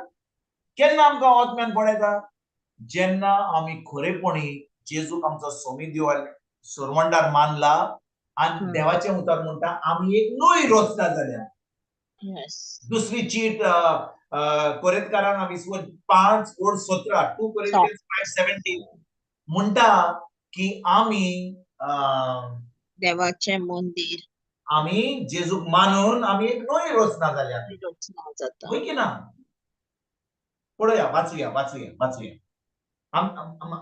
Speaker 3: केन्ना आमकां आत्म्यान पळयता जेन्ना आमी खरेपणी जेजूक आमचो सोमी देव सोरवंडार मानला आनी देवाचें उतर म्हणटा आमी एक नवी रचना जाल्या दुसरी चीट कोरिंथकारांक आमी 5:17 2 Corinthians 5:17 म्हणटा की आमी
Speaker 2: देवाचें मंदिर
Speaker 3: आमी जेजूक मानून आमी एक नवी रचना जाल्या होय की ना पळोवया वाचूया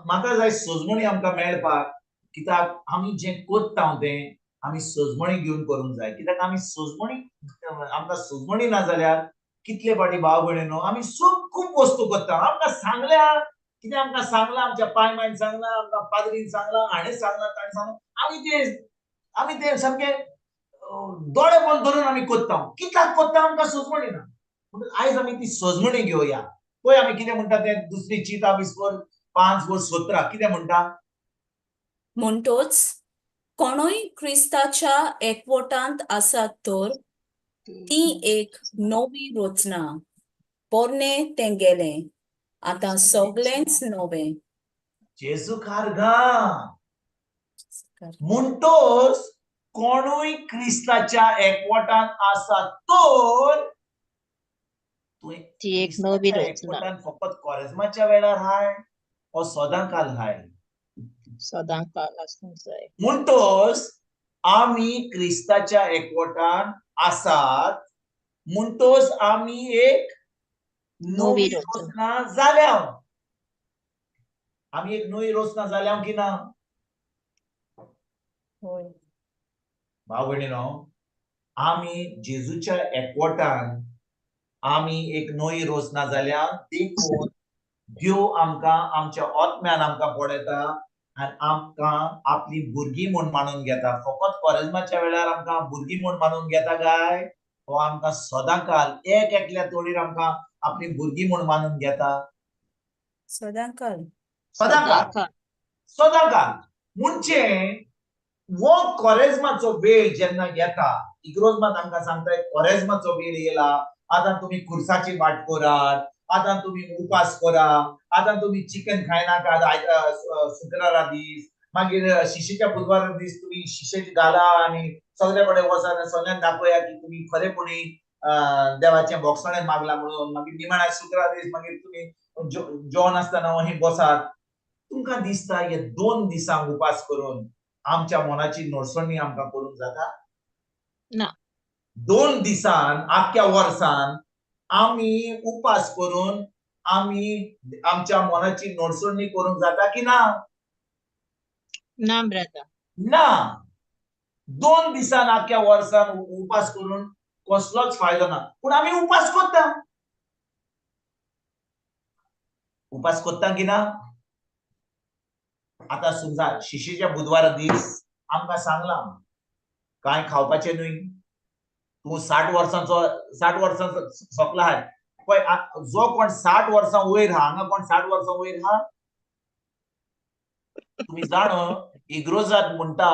Speaker 3: म्हाका जाय सजमणी आमकां मेळपाक कित्याक आमी जें कोत्ता तें आमी सजमणी घेवन करूंक जाय कित्याक आमी सजमणी आमकां सजमणी ना जाल्यार कितले फाटी भाव भयणीनो आमी खूब वस्तू कोत्ता आमकां सांगल्या कितें आमकां सांगलां आमच्या पायमायन सांगलां आमकां पाद्रीन सांगलां हाणें सांगलां ताणें सांगलां आमी ते सामके दोळे बंद धरून आमी कोत्ता कित्याक कोत्ता आमकां सजमणी ना पूण आयज आमी ती सजमणी घेवया पळय आमी कितें म्हणटा तें दुसरी चीट आविस्कोर 5:17 कितें म्हणटा
Speaker 4: म्हणटोच कोणूय क्रिस्ताच्या एकवटांत आसात तर ती एक नवी रचना पोरणे तें गेलें आतां सगळेंच नवें
Speaker 3: जेजू खारगा म्हणटोच कोणूय क्रिस्ताच्या एकवटांत आसा तर
Speaker 2: ती एक नवी रचना
Speaker 3: फकत क्वरेजमाच्या वेळार हाय ओ सदांकाल हाय
Speaker 2: सदांकाळ आसूंक जाय
Speaker 3: म्हणटोच आमी क्रिस्ताच्या एकवटान आसात म्हणटोच आमी एक नवी रचना जाल्या आमी एक नवी रचना जाल्या की ना भाव भयणीनो आमी जेजूच्या एकवटान आमी एक नवी रचना जाल्या देखून देव आमकां आमच्या आत्म्यान आमकां पळयता आनी आमकां आपली भुरगीं म्हूण मानून घेता फकत क्वरेजमाच्या वेळार आमकां भुरगीं म्हूण मानून घेता काय हो आमकां सदांकाळ एकल्या तोडीर आमकां आपली भुरगीं म्हूण मानून घेता
Speaker 4: सदांकाळ
Speaker 3: म्हणजे वो क्वरेजमाचो वेळ जेन्ना येता इग्रोज मात आमकां सांगता क्वरेजमाचो वेळ येयला आतां तुमी खुर्साची वाट करात आतां तुमी उपास करा आतां तुमी चिकन खायनाका शुक्रारा दीस मागीर शिशेच्या बुधवारा दीस तुमी शिशेची घाला आनी सगळे कडेन वचात सगळ्यांक दाखया की तुमी खरेपणी देवाचें भोगसणें मागला म्हणून मागीर निमाण्या शुक्रारा दीस मागीर तुमी जेवण आसतना अहीं बसात तुमकां दिसता हे 2 दिसांक उपास करून आमच्या मनाची नडसणी आमकां करूंक जाता?
Speaker 2: ना
Speaker 3: 2 दिसान आख्या वर्सान आमी उपास करून आमी आमच्या मनाची नडसणी करूंक जाता की ना?
Speaker 2: ना ब्रदर.
Speaker 3: ना. 2 दिसान आख्या वर्सान उपास करून कसलोच फायदो ना. पूण आमी उपास करता. उपास करता की ना? आता समजा शिशीच्या बुधवारा दीस आमकां सांगला कांय खावपाचें न्हय. तूं 60 वर्सांचो सोंपला आहाय पळय. जो कोण 60 वर्सां वयर आहा, हांगा कोण 60 वर्सां वयर आहा? तुम्ही जाणो इग्रोजात म्हणटा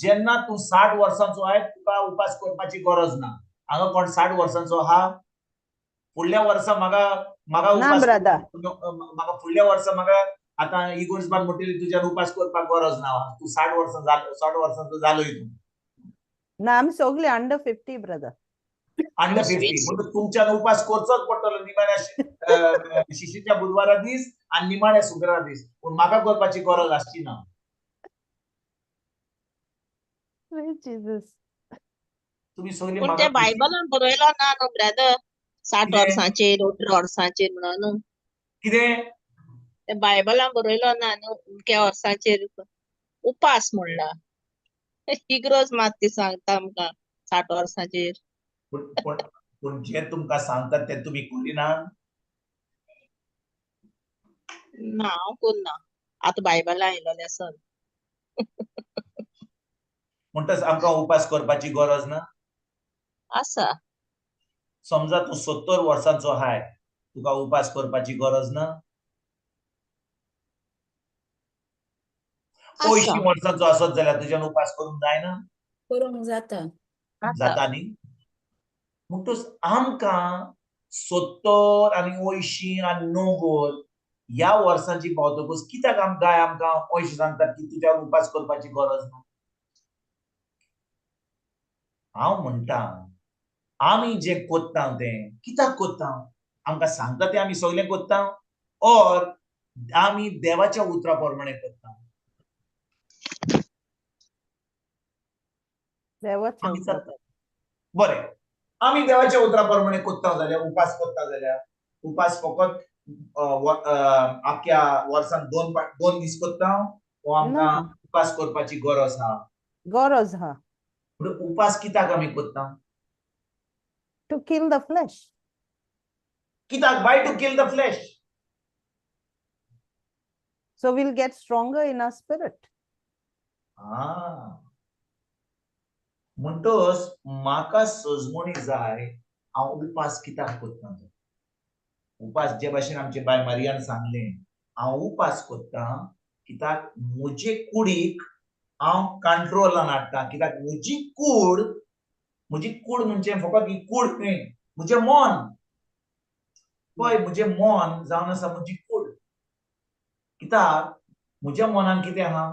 Speaker 3: जेन्ना तूं 60 वर्सांचो आहाय तुका उपास करपाची गरज ना. हांगा कोण 60 वर्सांचो आहा? फुडल्या वर्सा म्हाका
Speaker 1: ना
Speaker 3: उपास
Speaker 1: ब्रदर.
Speaker 3: म्हाका फुडल्या वर्सा म्हाका आतां इगोर्जबान म्हणटली तुज्यान उपास करपाक गरज ना. तूं 60 वर्सांचो जालोय तूं.
Speaker 1: ना आमी सगळी अंडर 50 ब्रदर.
Speaker 3: अंडर 50 म्हणजे तुमच्यान उपास करचोच पडटलो निमाण्या शिशीच्या बुधवारा दीस आनी निमाण्या शुक्रारा दीस. पूण म्हाका करपाची गरज आसची ना.
Speaker 1: जीसस.
Speaker 3: तुम्ही सगळी
Speaker 2: पूण
Speaker 3: म्हाका
Speaker 2: ते बायबलान बरयलो ना न्हू ब्रदर 60
Speaker 3: कितें?
Speaker 2: वर्सांचेर 18 वर्सांचेर म्हणून.
Speaker 3: कितें?
Speaker 2: ते बायबलान बरयलो ना न्हू अमक्या वर्सांचेर उपास म्हणला. इग्रोज मात ती सांगता आमकां 60 वर्सांचेर.
Speaker 3: पूण जे तुमकां सांगतात ते तुमी करिना.
Speaker 2: ना हांव करना. आतां बायबलान आयलो लेसन.
Speaker 3: म्हणटच आमकां उपास करपाची गरज ना.
Speaker 2: आसा.
Speaker 3: समजा तूं 70 वर्सांचो आहाय तुका उपास करपाची गरज ना.
Speaker 2: आसा.
Speaker 3: 80 वर्सांचो आसत जाल्यार तुज्यान उपास करूंक जायना.
Speaker 4: करूंक जाता.
Speaker 3: जाता न्ही. म्हणटच आमकां 70 आनी 80 आनी 90 ह्या वर्सांची पावतकच कित्याक आमकां अशें सांगतात की तुज्यान उपास करपाची गरज ना. हांव म्हणटा आमी जे कोत्ता तें कित्याक कोत्ता? आमकां सांगता तें आमी सगळें कोत्ता ऑर आमी देवाच्या उतरा प्रमाणे कोत्ता?
Speaker 1: देवाच्या
Speaker 3: आमी
Speaker 1: उतरां.
Speaker 3: बरें आमी देवाच्या उतरा प्रमाणे कोत्ता जाल्यार उपास कोत्ता जाल्यार उपास फकत आख्या वर्सान 2 दीस कोत्ता वो आमकां
Speaker 1: ना
Speaker 3: उपास करपाची गरज आहा?
Speaker 1: गरज आहा.
Speaker 3: उपास कित्याक आमी कोत्ता?
Speaker 1: To kill the flesh.
Speaker 3: कित्याक? By to kill the flesh.
Speaker 1: So we'll get stronger in our spirit.
Speaker 3: म्हणटोस म्हाका सजमणी जाय हांव उपास कित्याक कोत्ता तो. उपास जे भाशेन आमचे बाय मारियान सांगलें हांव उपास कोत्ता कित्याक म्हजे कुडीक हांव कंट्रोलान हाडटा. कित्याक म्हजी कूड म्हणजे फकत ही कूड न्हय म्हजें मन पळय. म्हजें मन जावन आसा म्हजी कूड. कित्याक म्हज्या मनान कितें आहा?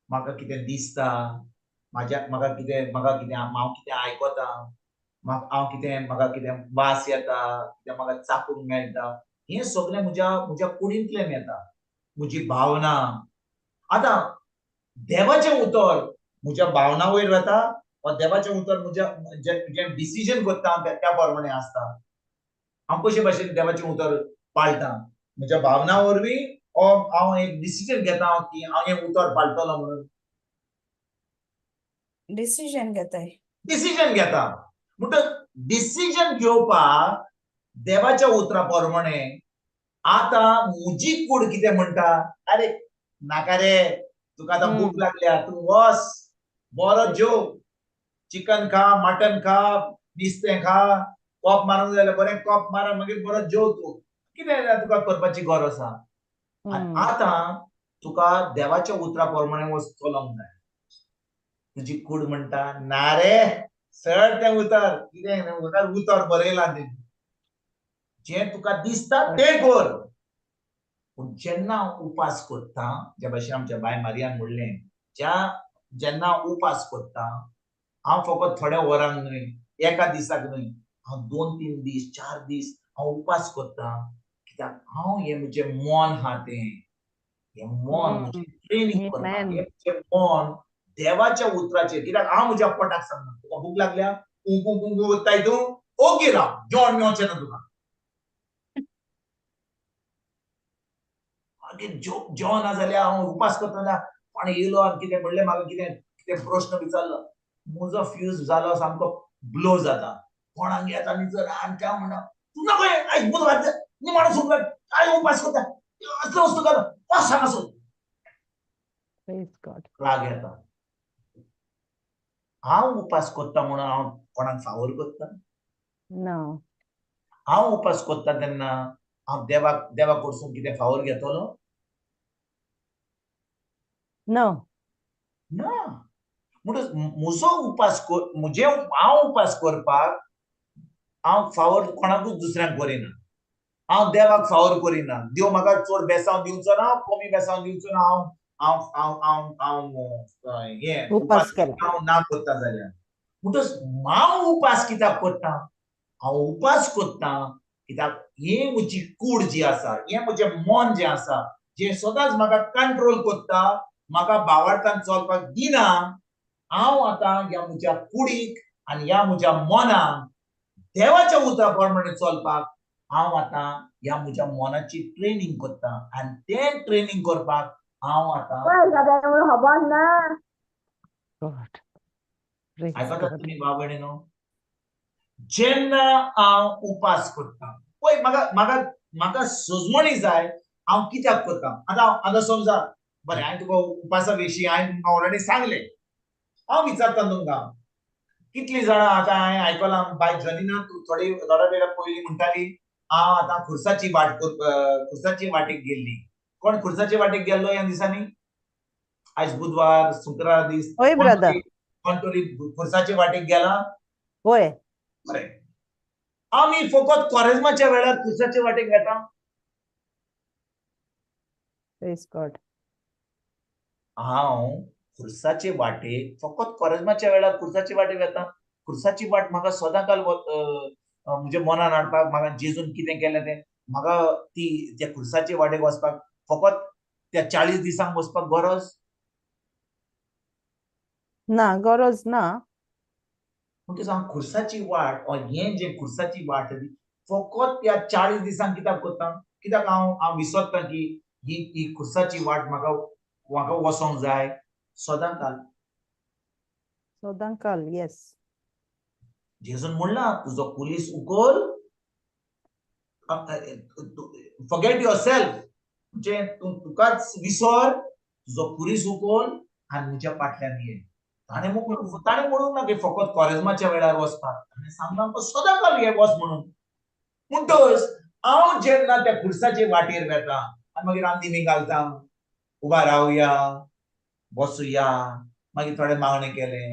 Speaker 3: म्हाका कितें दिसता, म्हाका कितें हांव कितें आयकता, म्हाका कितें वास येता, कितें म्हाका चाखूंक मेळटा, हें सगळें म्हज्या कुडींतल्यान येता. म्हजी भावना. आतां देवाचें उतर म्हज्या भावना वयर वता वा देवाचें उतर जें डिसिजन करता हांव त्या प्रमाणे आसता. हांव कशे भाशेन देवाचें उतर पाळटा? म्हज्या भावना वरवीं हांव एक डिसिजन घेता की हांव हें उतर पाळटलो म्हणून.
Speaker 4: डिसिजन घेताय.
Speaker 3: डिसिजन घेता. म्हणटच डिसिजन घेवपाक देवाच्या उतरा प्रमाणे आतां म्हजी कूड कितें म्हणटा? अरे नाका रे तुका आतां भूक लागल्या तूं वच बरो जेव. चिकन खा, मटन खा, नुस्तें खा, कॉप मारूंक जाय जाल्यार बरें कॉप मार मागीर बरो जेव तूं. कितें तुका करपाची गरज आहा? आनी आतां तुका देवाच्या उतरा प्रमाणे चलोंक जाय. तुजी कूड म्हणटा ना रे सर तें उतर. कितें उतर बरयलां तें. जें तुका दिसता तें कर. पूण जेन्ना उपास करता जे भाशेन आमच्या बाय मारियान म्हणलें जेन्ना उपास करता हांव फकत थोड्या वरांक न्हय एका दिसाक न्हय हांव 2-3 दीस 4 दीस हांव उपास करता. कित्याक हांव हें म्हजें मन आहा तें हे मन म्हणजे ट्रेनिंग करपाक,
Speaker 1: Amen.
Speaker 3: हे म्हणजे मन देवाच्या उतराचेर. कित्याक हांव म्हज्या पोटाक सांगना तुका भूक लागल्या कुंकू कुंकू उत्ताय तूं ओके राव जेवण मेळचें ना तुका. मागीर जेवना जाल्यार हांव उपास करता जाल्यार कोणें येयलो आनी कितें म्हणलें म्हाका कितें प्रश्न विचारलो, म्हजो फ्यूज जालो सामको ब्लो जाता. कोणाक येता आनी जर आनी त्या म्हणटा तूं नकळो आयज बुधवार निमाणो सोमवार काय उपास करता असलो वस्तू करता वच हांगासर.
Speaker 1: Praise God.
Speaker 3: राग येता. हांव उपास करता म्हणून हांव कोणाक फावोर करता?
Speaker 1: No.
Speaker 3: हांव उपास करता तेन्ना हांव देवा कडसून कितें फावोर घेतलो?
Speaker 1: No.
Speaker 3: ना. म्हणटच म्हजो उपास हांव उपास करपाक हांव फावोर कोणाकूच दुसऱ्यांक करिना. हांव देवाक फावोर करिना. देव म्हाका चड बेसांव दिवचो ना, कमी बेसांव दिवचो ना. हांव
Speaker 1: उपास केला.
Speaker 3: हांव ना करता जाल्यार. म्हणटच हांव उपास कित्याक करता? हांव उपास करता कित्याक ही म्हजी कूड जी आसा, हें म्हजें मन जें आसा, जें सदांच म्हाका कंट्रोल करता, म्हाका भावार्थान चलपाक दिना, हांव आतां ह्या म्हज्या कुडीक आनी ह्या म्हज्या मनाक देवाच्या उतरा प्रमाणे चलपाक हांव आतां ह्या म्हज्या मनाची ट्रेनिंग करता आनी तें ट्रेनिंग करपाक हांव आतां
Speaker 1: God. Praise
Speaker 3: आयकतात
Speaker 1: God.
Speaker 3: तुमी भाव भयणीनो, जेन्ना हांव उपास करता पळय म्हाका सजमणी जाय हांव कित्याक करता. आतां समजा बरें हांवें तुका उपासा विशीं हांवें तुमकां ऑलरेडी सांगलें. हांव विचारता तुमकां कितलीं जाणां आतां हांवें आयकलां बाय जनिना थोड्या वेळा पयलीं म्हणटाली हांव आतां खुर्साची वाटेक गेल्ली. कोण खुर्साचे वाटेक गेल्लो ह्या दिसांनी? आयज बुधवार शुक्रार दीस
Speaker 1: होय ब्रदर.
Speaker 3: कोण तरी खुर्साचे वाटेक गेला?
Speaker 1: होय.
Speaker 3: बरें. आमी फकत क्वारेजमाच्या वेळार खुर्साचे वाटेक वेता.
Speaker 1: Praise God.
Speaker 3: हांव खुर्साचे वाटेक फकत क्वारेजमाच्या वेळार खुर्साचे वाटेक वेता. खुर्साची वाट म्हाका सदांकाल म्हणजे मनान हाडपाक म्हाका जेजून कितें केलें तें म्हाका त्या खुर्साचे वाटेक वचपाक फकत त्या 40 दिसांक वचपाक गरज
Speaker 1: ना, गरज ना.
Speaker 3: म्हणटच हांव खुर्साची वाट हें जें खुर्साची वाट फकत त्या 40 दिसांक कित्याक करता? कित्याक हांव विसरता की ही खुर्साची वाट म्हाका वसोंक जाय सदांकाल.
Speaker 1: सदांकाल. Yes.
Speaker 3: जेजून म्हणलां तुजो पुलीस उखल फॉरगेट युअरसेल्फ म्हणजे तुकाच विसर, तुजो पुलीस उखल आनी म्हज्या फाटल्यान ये. ताणें म्हणूंक ना की फकत क्वारेजमाच्या वेळार वचपाक. ताणें सांगलां आमकां सदांकाल ये वच म्हणून. म्हणटच हांव जेन्ना त्या खुर्साचे वाटेर वेता आनी मागीर रांदिमी घालता, उबा रावया, बसुया, मागीर थोडे मागणे केले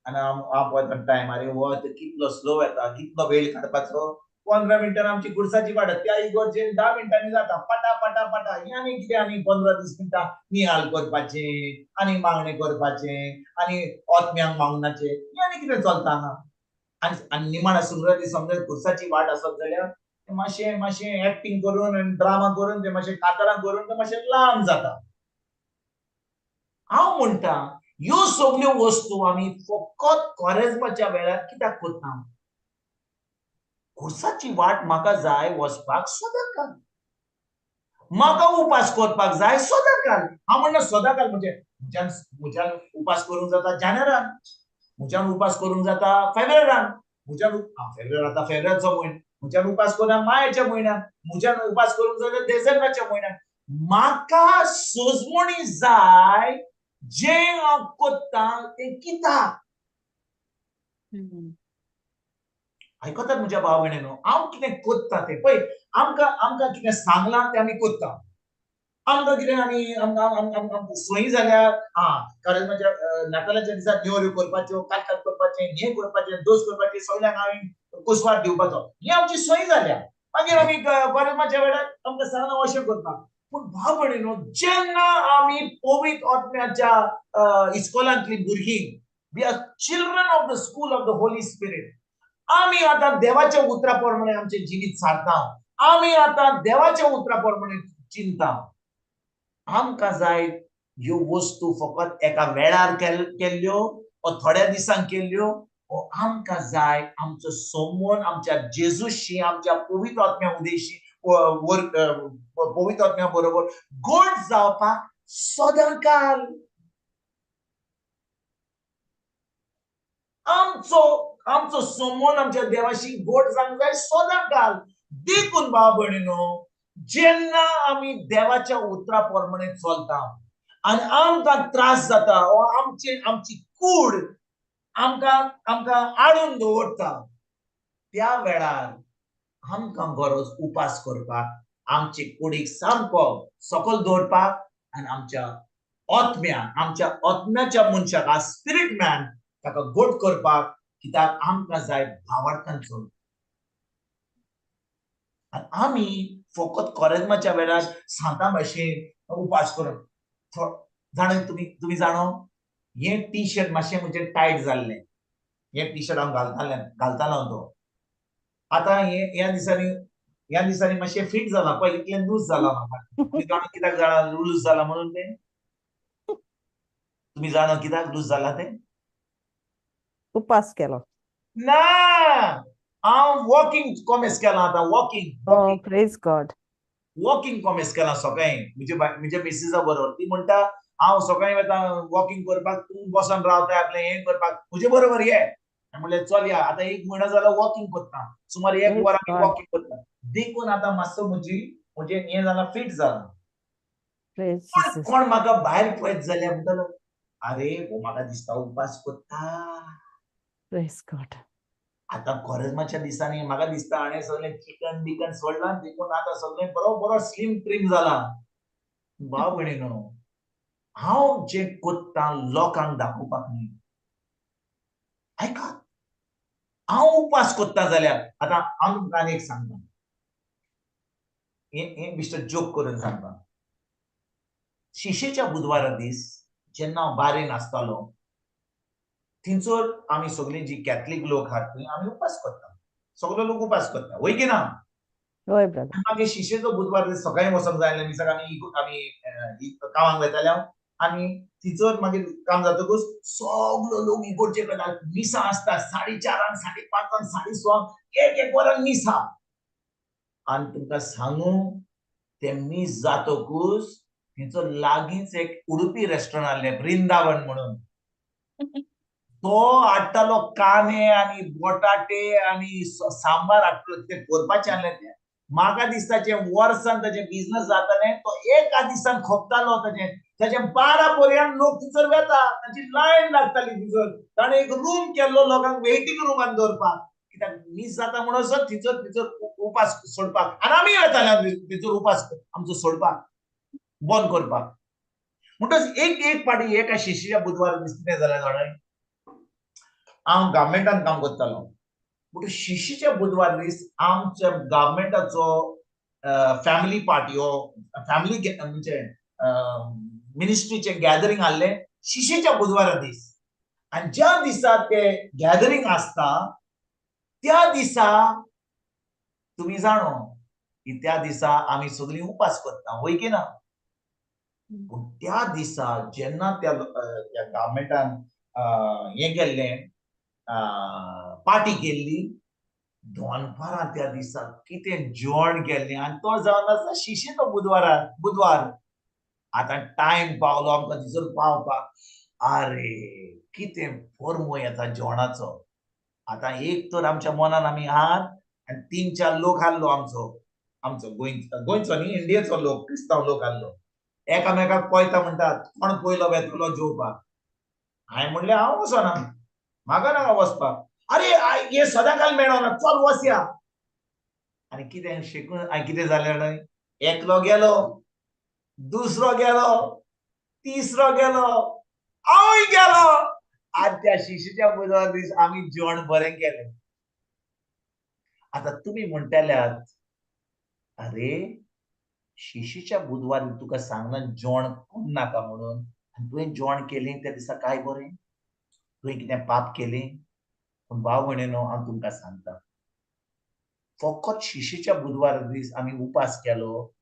Speaker 3: आनी हांव पळयता टायम अरे वच कितलो स्लो येता, कितलो वेळ काडपाचो. 15 मिनटान आमची खुर्साची वाट त्या इगोर्जेन 10 मिनटांनी जाता. पटा पटा पटा. ही आनी कितें आनी 15-20 मिनटां नियाळ करपाचें आनी मागणें करपाचें आनी ओतम्यांक मागनाचें हें आनी कितें चलता हांगा. आनी निमाणा सुरवाती समजा खुर्साची वाट आसत जाल्यार मातशें एक्टिंग करून आनी ड्रामा करून तें मातशें कातरां करून तें मातशें लांब जाता. हांव म्हणटा ह्यो सगळ्यो वस्तू आमी फकत क्वारेजमाच्या वेळार कित्याक करता? खुर्साची वाट म्हाका जाय वचपाक सदांकाल. म्हाका उपास करपाक जाय सदांकाल. हांव म्हणना सदांकाल म्हणजे म्हज्यान उपास करूंक जाता जानेरान, म्हज्यान उपास करूंक जाता फेब्रुवारान, फेब्रुवार आतां फेब्रुवारचो म्हयनो, म्हज्यान उपास करूं मार्चच्या म्हयन्यान, म्हज्यान उपास करूंक जाता डिसेंबराच्या म्हयन्यान. म्हाका सजमणी जाय जें हांव करता तें कित्याक? आयकतात म्हज्या भाव भयणीनो, हांव कितें करता तें पळय आमकां कितें सांगलां तें आमी करता. आमकां कितें आनी आमकां संवय जाल्यार क्वारेजमाच्या नातालाच्या दिसा नेवऱ्यो करपाच्यो, कातल करपाचें, हें करपाचें, दोस करपाचें, सगल्यांक हांवें कुसवार दिवपाचो. ही आमची संवय जाल्या. मागीर आमी क्वारेजमाच्या वेळार आमकां सांगना अशें करता. पूण भाव भयणीनो जेन्ना आमी पवित्र आत्म्याच्या इस्कॉलांतली भुरगीं, we are children of the school of the holy spirit. आमी आतां देवाच्या उतरा प्रमाणे आमचें जिवीत सारता. आमी आतां देवाच्या उतरा प्रमाणे चिंता आमकां जाय ह्यो वस्तू फकत एका वेळार केल्ल्यो वा थोड्या दिसांक केल्ल्यो, आमकां जाय आमचो संबंद आमच्या जेजूशी, आमच्या पवित्र आत्म्या उदेशी पवित्र आत्म्या बरोबर घट जावपाक सदांकाल. आमचो संबंद आमच्या देवाशी घट जावंक जाय सदांकाल. देखून भाव भयणीनो, जेन्ना आमी देवाच्या उतरा प्रमाणे चलता आनी आमकां त्रास जाता वा आमची कूड आमकां आडून दवरता, त्या वेळार आमकां गरज उपास करपाक, आमचे कुडीक सामको सकयल दवरपाक आनी आमच्या आत्म्याच्या मनशाक स्पिरीट मॅन ताका घट करपाक, कित्याक आमकां जाय भावार्थान चलूंक. आमी फकत कोरेजमाच्या वेळार सांता भाशेन उपास करप. जाणा तुम्ही जाणो, हे टी शर्ट मातशें म्हणजे टायट जाल्लें, हे टी शर्ट हांव घालतालो तो. आतां ह्या दिसांनी मातशें फिट जाला पळय, इतलें लूज जाला म्हाका. तुम्ही जाणो कित्याक जाला लूज जाला म्हणून तें? तुम्ही जाणो कित्याक लूज जाला तें?
Speaker 1: उपास केलो.
Speaker 3: ना, हांव वॉकिंग कॉमेस केलां आतां. Walking
Speaker 1: praise God.
Speaker 3: वॉकिंग कॉमेस केलां सकाळीं म्हणजे मिसेसा बरोबर. ती म्हणटा हांव सकाळीं वता वॉकिंग करपाक, तूं बसून रावता आपलें हें करपाक, म्हजे बरोबर ये. म्हणलें चल या. आतां 1 म्हयनो जालो वॉकिंग करता, सुमार 1 वर आमी वॉकिंग करता. देखून आतां मातसो म्हणजे हें जालां, फिट जालां. कोण म्हाका भायर पळयत जाल्यार म्हणटलो, अरे हो म्हाका दिसता उपास करता.
Speaker 1: Praise God.
Speaker 3: आतां कोरेजमाच्या दिसांनी म्हाका दिसता हाणें सगळें चिकन बिकन सोडलां, देखून आतां सगळें बरो स्लीम ट्रीम जाला. भाव भयणीनो, हांव जें कोत्तां लोकांक दाखोवपाक न्ही, आयकात, हांव उपास कोत्ता जाल्यार आतां हांव तुमकां आनी एक सांगता, हें बिश्टें जोक करून सांगता. शिशेच्या बुधवारा दीस जेन्ना हांव बारेन आसतालो, थिंचोर आमी सगळीं जी कॅथलीक लोक आहात पळय, आमी उपास करता. सगळे लोक उपास करता, वय की ना?
Speaker 1: होय ब्रदर.
Speaker 3: मागीर शिशेचो बुधवार दीस सकाळीं वचोंक जाय आसलें. दिसाक आमी कामाक वयताले हांव, आनी थिंचोर मागीर काम जातकूच सगळो लोक इगोर्जे करता. मिसा आसता 4:30, 5:30, 6:30, 1 वरान मिसा. आनी तुमकां सांगू, ते मीस जातकूच थिंचो लागींच एक उडुपी रेस्टॉरंट आहलें, वृंदावन म्हणून. तो हाडटालो कांदे आनी बटाटे आनी सांबार हाडटालो. ते करपाचें आहलें तें. म्हाका दिसता वर्सान ताचें बिझनस जातालें. तो एका दिसान खोपतालो ताचें 12 पर्यंत लोक थंयसर वेता. ताची लायन लागताली थंयसर. ताणें एक रूम केल्लो लोकांक वेटिंग रूमान दवरपाक, कित्याक मीस जाता म्हणसर थंयसर उपास सोडपाक. आनी आमी वेताले थंयसर उपास आमचो सोडपाक, बंद करपाक. म्हणटच एक पाटी एका शिशेच्या बुधवार दीस कितें जालें जाणाय, हांव गव्हर्मेंटान काम करतालो. म्हणटच शिशेच्या बुधवार दीस आमच्या गव्हर्मेंटाचो फॅमिली पार्टी फॅमिली म्हणजे मिनिस्ट्रीचे गॅदरींग आहलें शिशेच्या बुधवारा दीस. आनी ज्या दिसा ते गॅदरींग आसता, त्या दिसा तुम्ही जाणो की त्या दिसा आमी सगळीं उपास करता, वय की ना? पूण त्या दिसा जेन्ना त्या गव्हर्मेंटान हें केल्लें, पार्टी केल्ली, दोनपारां त्या दिसा कितें जेवण केल्लें. आनी तो जावन आसा शिशेचो बुधवार. आतां टायम पावलो आमकां थंयसर पावपाक. अरे कितें फर्म येता जेवणाचो. आतां एक तर आमच्या मनान आमी आहात आनी 3-4 लोक आहलो आमचो गोंयचो न्ही, इंडियेचो लोक, क्रिस्तांव लोक आहलो. एकामेकाक पळयता म्हणटात, कोण पयलो वेतलो जेवपाक. हांवें म्हणलें हांव वचना, म्हाका नाका वचपाक. अरे हे सदांकाल मेळना, चल वसया. आनी कितें शिकून कितें जालें जाणाय, एकलो गेलो, दुसरो गेलो, तिसरो गेलो, हांवूय गेलो. आनी त्या शिशेच्या बुधवार दीस आमी जेवण बरें केलें. आतां तुमी म्हणटल्यात, अरे शिशेच्या बुधवार तुका सांगना जेवण करूं नाका म्हणून, आनी तुवें जेवण केलें त्या दिसा काय बरें? तुवें कितें पाप केलें? पूण भाव भयणीनो, हांव तुमकां सांगता, फकत शिशेच्या बुधवार दीस आमी उपास केलो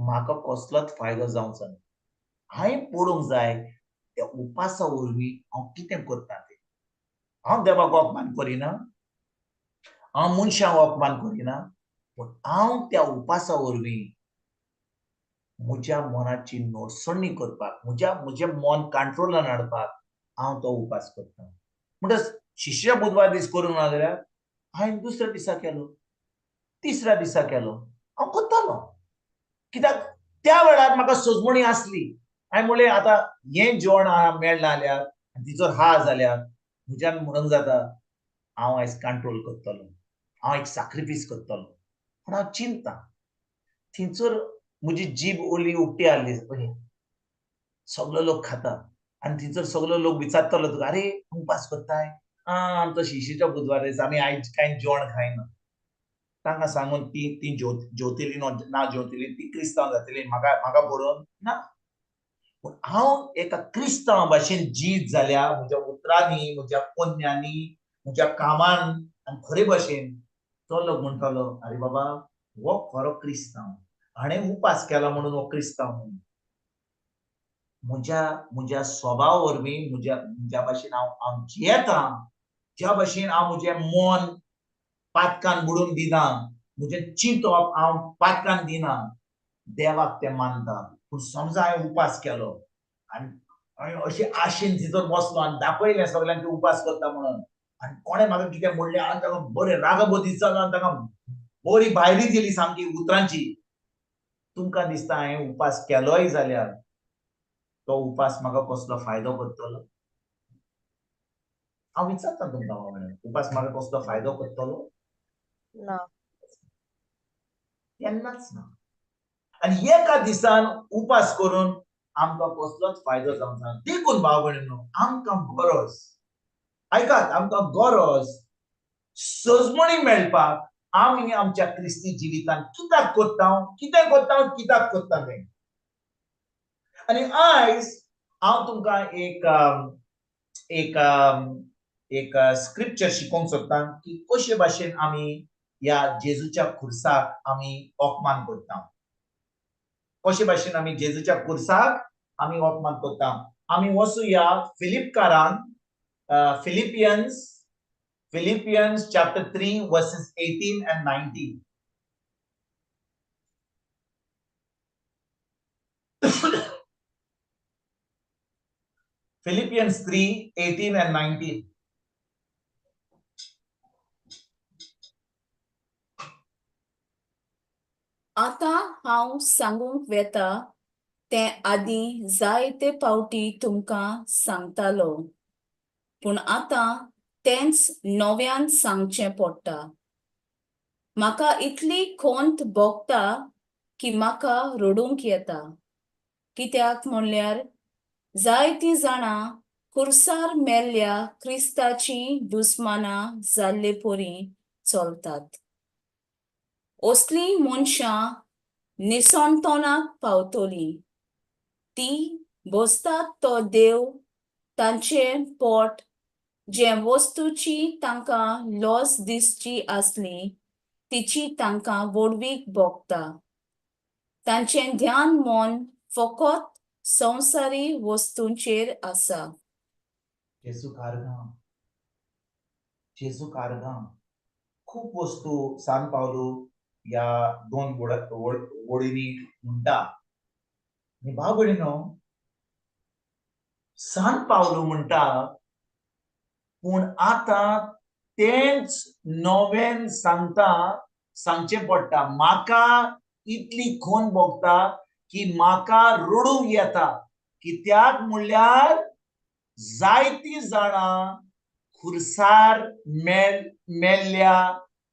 Speaker 3: म्हाका कसलोच फायदो जावचो ना. हांवें पळोवंक जाय त्या उपासा वरवीं हांव कितें करता तें. हांव देवाक अपमान करिना, हांव मनशांक अपमान करिना, पूण हांव त्या उपासा वरवीं म्हज्या मनाची नडसणणी करपाक, म्हजें मन कंट्रोलान हाडपाक हांव तो उपास करता. म्हणटच शिश्य बुधवार दीस करूंक ना जाल्यार हांवें दुसऱ्या दिसा केलो, तिसऱ्या दिसा केलो, हांव करतालो. कित्याक त्या वेळार म्हाका सोजमणी आसली. हांवें म्हणलें आतां हें जेवण मेळना जाल्यार आनी तिचो हा जाल्यार म्हज्यान म्हणूंक जाता हांव आयज कंट्रोल करतलो, हांव एक सॅक्रिफीस करतलो. पूण हांव चिंततां थंयसर म्हजी जीब ओली उक्ती आसली पळय, सगलो लोक खाता आनी थंयसर सगलो लोक विचारतलो तुका, अरे उपास करताय? आमचो शिशीच्या बुधवार दीस आमी आयज कांय जेवण खायना. तांकां सांगून ती जेवतली ना जेवतली ती क्रिस्तांव जातली म्हाका पडोवन ना. पूण हांव एका क्रिस्तांव भाशेन जीत जाल्यार म्हज्या उतरांनी, म्हज्या पोन्न्यांनी, म्हज्या कामान आनी खरे भाशेन तो लोक म्हणटलो, अरे बाबा हो खरो क्रिस्तांव, हाणें उपास केला म्हणून हो क्रिस्तांव म्हणून. म्हज्या स्वभाव वरवीं म्हज्या भाशेन हांव जियेतां, ज्या भाशेन हांव म्हजें मन पातकान बुडोवन दिना, म्हजें चिंतप हांव पातकान दिना, देवाक तें मानता. पूण समजा हांवें उपास केलो आनी हांवें अशें आशेन थंयसर बसलो आनी दाखयलें सगल्यांक उपास करता म्हणून, आनी कोणें म्हाका कितें म्हणलें हांवें ताका बरें रागबोधीत जालो आनी ताका बरी भायरी दिली सामकी उतरांची. तुमकां दिसता हांवें उपास केलोय जाल्यार तो उपास म्हाका कसलो फायदो करतलो? हांव विचारता तुमकां वांगडा, उपास म्हाका कसलो फायदो करतलो?
Speaker 2: ना.
Speaker 3: केन्नाच ना. आनी एका दिसान उपास करून आमकां कसलोच फायदो जावंक ना. देखून भाव भयणींनो, आमकां गरज, आयकात, आमकां गरज सजमणी मेळपाक आमी आमच्या क्रिस्ती जिवितांत कित्याक कित्याक करता तें. आनी आयज हांव तुमकां एक स्क्रिप्चर शिकोवंक सोदतां की कशे भाशेन आमी ह्या जेजूच्या खुर्साक आमी अपमान करता. कशे भाशेन आमी जेजूच्या खुर्साक आमी अपमान करता. आमी वचुया Philippians chapter 3 verses 18 and 19. Philippians 3, 18 and 19.
Speaker 4: आतां हांव सांगूंक वेता तें आदीं जायते फावटी तुमकां सांगतालो, पूण आतां तेंच नव्यान सांगचें पडटा. म्हाका इतली खोंत भोगता की म्हाका रडूंक येता. कित्याक म्हणल्यार जायतीं जाणां खुर्सार मेल्ल्या क्रिस्ताची दुस्मानां जाल्ले परी चलतात. असलीं मनशां निसणतोनाक पावतलीं. ती बसतात तो देव तांचें पोट जे वस्तूची तांकां लॉस दिसची आसली तिची तांकां वडवीक भोगता. तांचें ध्यान मन फकत संवसारी वस्तूंचेर आसा.
Speaker 3: जेजू कारगां खूब वस्तू सान पावलो ह्या 2 वळींनी म्हणटा. आनी भाव भयणींनो, सान पावलो म्हणटा, पूण आतां तेंच नवें सांगचें पडटा. म्हाका इतली खोन भोगता की म्हाका रडूंक येता. कित्याक म्हणल्यार जायतीं जाणां खुर्सार मेल्ल्या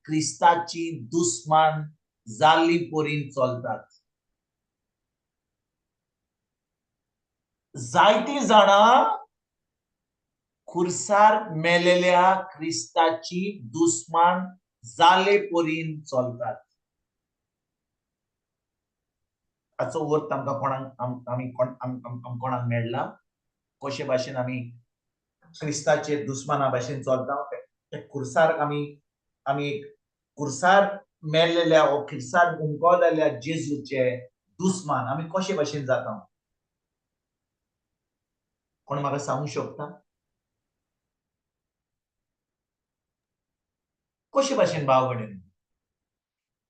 Speaker 3: क्रिस्ताची दुस्मान जाल्ली परीन चलतात. जायतीं जाणां खुर्सार मेलेल्या क्रिस्ताची दुस्मान जाले परीन चलतात. हाचो अर्थ आमकां कोणाक मेळ्ळा? कशे भाशेन आमी क्रिस्ताचे दुस्माना भाशेन चलता. ते खुर्सार आमी खुर्सार मेल्लेल्या खुर्सार हुमकळलेल्या जेजूचे दुस्मान आम्ही कशे भाशेन जाता कोण म्हाका सांगू शकता कशे भाशेन भाव भयण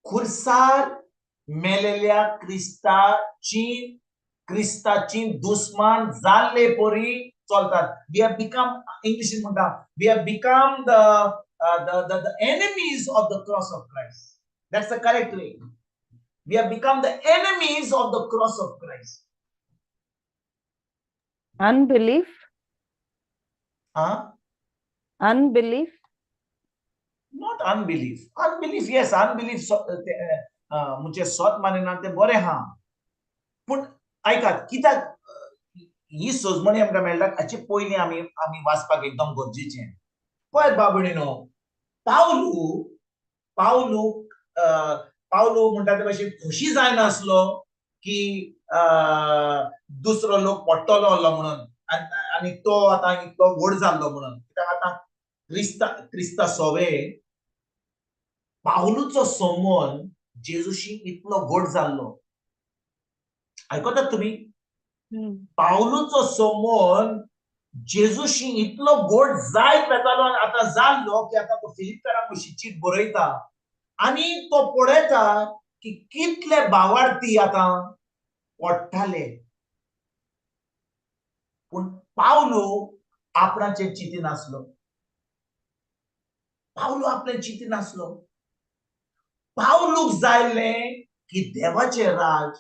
Speaker 3: खुर्सार मेलेल्या क्रिस्ताची दुस्मान जाल्ले पोरी चलतात वी हॅव बिकम इंग्लिशीन म्हणटा we have become the enemies of the cross of Christ that's the correct way we have become the enemies of the cross of Christ
Speaker 1: Unbelief? Unbelief?
Speaker 3: Not unbelief. Unbelief, yes, unbelief म्हणजे स्वत मानेना ते बरे हा पण ऐकात कित्याक ही सोजमणी आमकां मेळटा हाचे पयलीं आमी वाचपाक एकदम गरजेचें पळय बाबणीनो पावलू म्हणटा ते भाशेन खोशी जायनासलो की दुसरो लोक पडटलो आसलो म्हणून आनी तो आतां इतलो व्हड जाल्लो म्हणून कित्याक आतां क्रिस्ता सोवे पावलूचो संबंध जेजूशी इतलो घट जाल्लो आयकतात तुमी पावलूचो संबंध जेजूशी इतलो घट जायत वेतालो आनी आतां जाल्लो की आतां तो फिलिप्पियरांक अशी चीट बरयता आनी तो पळयता की कितले भावार्थी आतां पडटाले पूण पावलू आपणाचेर चिंतिनासलो पावलूक जाल्लें की देवाचें राज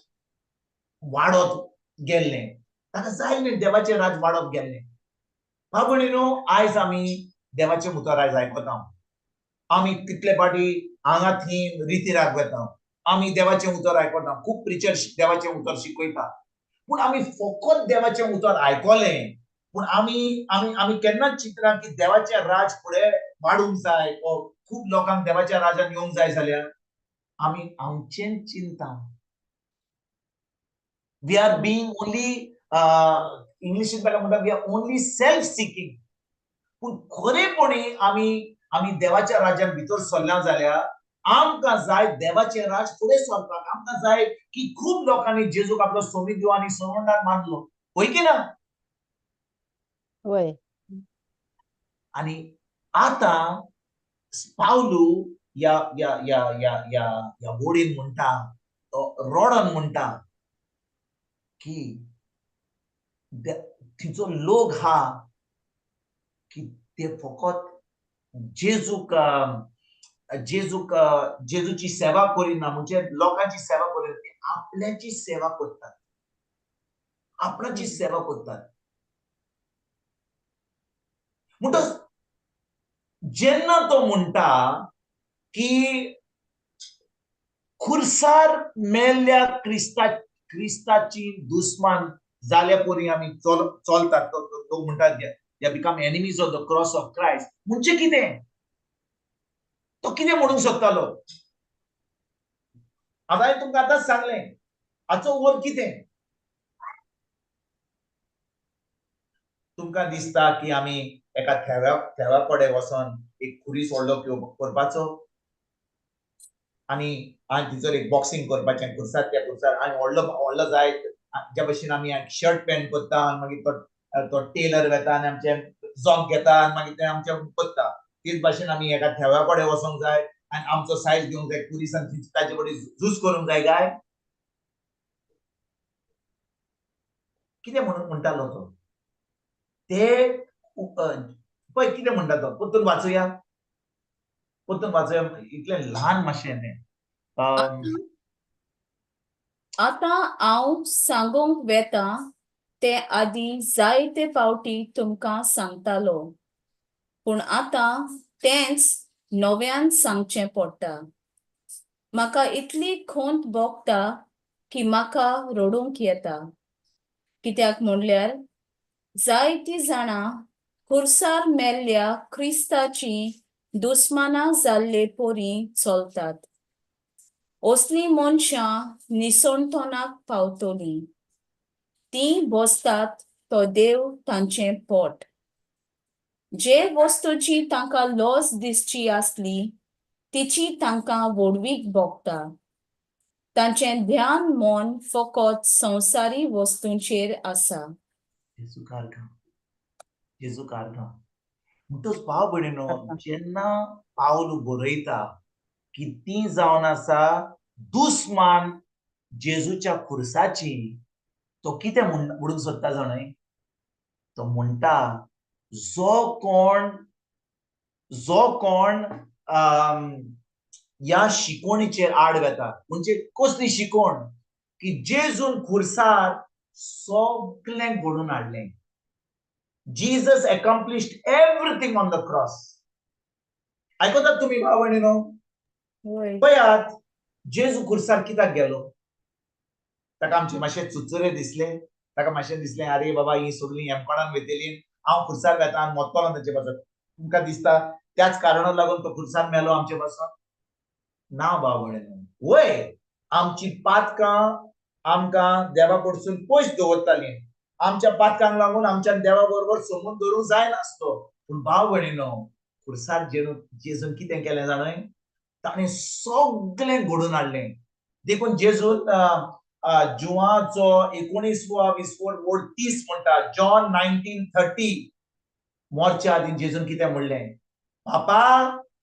Speaker 3: वाडत गेल्लें ताका जाल्लें देवाचें राज वाडत गेल्लें भाव भयणीनो आयज आमी देवाचें उतर आयज आयकता आमी कितले फाटी हांगा थी रितीराक वेता आमी देवाचें उतर आयकता खूब प्रिचर देवाचें उतर शिकयता पूण आमी फकत देवाचें उतर आयकलें पूण आमी केन्नाच चिंतना की देवाचें राज फुडें वाडूंक जाय खूब लोकांक देवाच्या राजान येवंक जाय जाल्यार आमी हांगचें चिंता वी आर बीइंग ओनली इंग्लिशीन ताका म्हणटा वी आर ओनली सेल्फ सिकींग पूण खरेपणी आमी देवाच्या राज्यान भितर सरल्या जाल्यार आमकां जाय देवाचें राज फुडें सरपाक आमकां जाय की खूब लोकांनी जेजूक आपलो सोमी दिवो आनी संवंडार मानलो होय की ना
Speaker 1: होय
Speaker 3: आनी आतां पावलू या या या या या या बोडीन म्हणटा रोडन म्हणटा की तिचो लोक हा की ते फकत जेजूची सेवा करिना म्हणजे लोकांची सेवा करिना ते आपल्याची सेवा करतात आपणाची सेवा करतात म्हणटच जेन्ना तो म्हणटा की खुर्सार मेल्ल्या क्रिस्ताची दुस्मान जाल्या पोरी आमी चलतात तो म्हणटा they become enemies of the cross of Christ म्हणजे कितें तो कितें म्हणूंक शकतालो आता हांवें तुमकां आतांच सांगलें हाचो अर्थ कितें तुमकां दिसता की आमी एका थेवा कडेन वचोन एक खुरीस व्हडलो करपाचो आनी तिचो एक बॉक्सिंग करपाचें खुर्सार आनी व्हडलो जाय ज्या भशेन आमी शर्ट पॅन्ट करता आनी मागीर तो टेलर वेता आनी आमचे जोक घेता आनी मागीर ते आमचे करता तेच भाशेन आमी एका थेवा कडेन वचोंक जाय आनी आमचो सायज घेवंक जाय पुलिसान ताचे कडेन झूज करूंक जाय काय कितें म्हणटालो तो ते पळय कितें म्हणटा तो परतून वाचुया इतलें ल्हान मातशें तें
Speaker 4: आतां हांव सांगूंक वेता ते आदी जायते फावटी तुमकां सांगतालो पूण आतां तेंच नव्यान सांगचें पडटा म्हाका इतली खोंत भोगता की म्हाका रडूंक येता कित्याक म्हणल्यार जायतीं जाणां खुर्सार मेल्ल्या क्रिस्ताची दुस्मानां जाल्ले पोरी चलतात असलीं मनशां निसणतोनाक पावतलीं तीं बसतात तो देव तांचें पोट जे वस्तूची तांकां लॉस दिसची आसली तिची तांकां वडवीक भोगता तांचें ध्यान मन फकत संवसारी वस्तूंचेर आसा.
Speaker 3: जेजू कारगा जेजू कारगा म्हणटच भाव भयणीनो, जेन्ना पावल बरयता की ती जावन आसा दुस्मान जेजूच्या खुर्साची, तो कितें म्हणूंक सोदता जाणय? तो म्हणटा जो कोण ह्या शिकवणीचेर आड वेता, म्हणजे कसली शिकवण की जेजून खुर्सार सगळें घडोवन हाडलें. Jesus accomplished everything on the cross. आयकतात तुम्ही भाव भयणीनो?
Speaker 4: होय.
Speaker 3: पळयात, जेजू खुर्सार कित्याक गेलो? ताका आमचे मातशे चुचुरे दिसले, ताका मातशें दिसलें अरे बाबा ही सगळीं हेमपणान वयतली, हांव खुर्सार वेता आनी मोत्तलो ताचे पासून. तुमकां दिसता त्याच कारणाक लागून तो खुर्सार मेलो आमचे पासून? ना भाव भयणीनो, वय आमची पातकां आमकां देवा कडसून पयस दवरताली. आमच्या पातकांक लागून आमच्या देवा बरोबर संबंद दवरूंक जायनासलो. पूण भाव भयणीनो, खुर्सार जेजून कितें केलें जाणय? ताणें सगळें घडोवन हाडलें. देखून जेजून जुवाचो 19वा विस्वोट 30 म्हणटा, जॉन 19:30, मोरच्या आदीं जेजून कितें म्हणलें? बापा,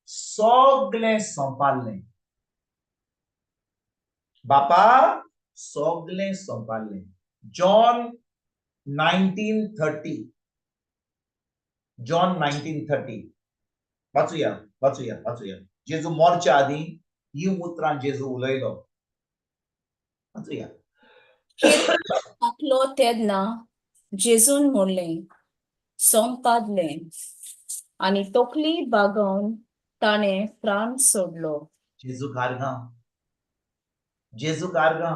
Speaker 3: सगळें सोंपारलें. बापा, सगळें सोंपारलें. जॉन 19:30. जॉन 19:30. वाचूया. जेजू मोरच्या आदीं ही उतरां जेजू उलयलो. वाचूया.
Speaker 4: आपलो तेन्ना जेजून म्हणलें, सोंपादलें, आनी तकली बागोवन ताणें प्राण सोडलो.
Speaker 3: जेजू कारगां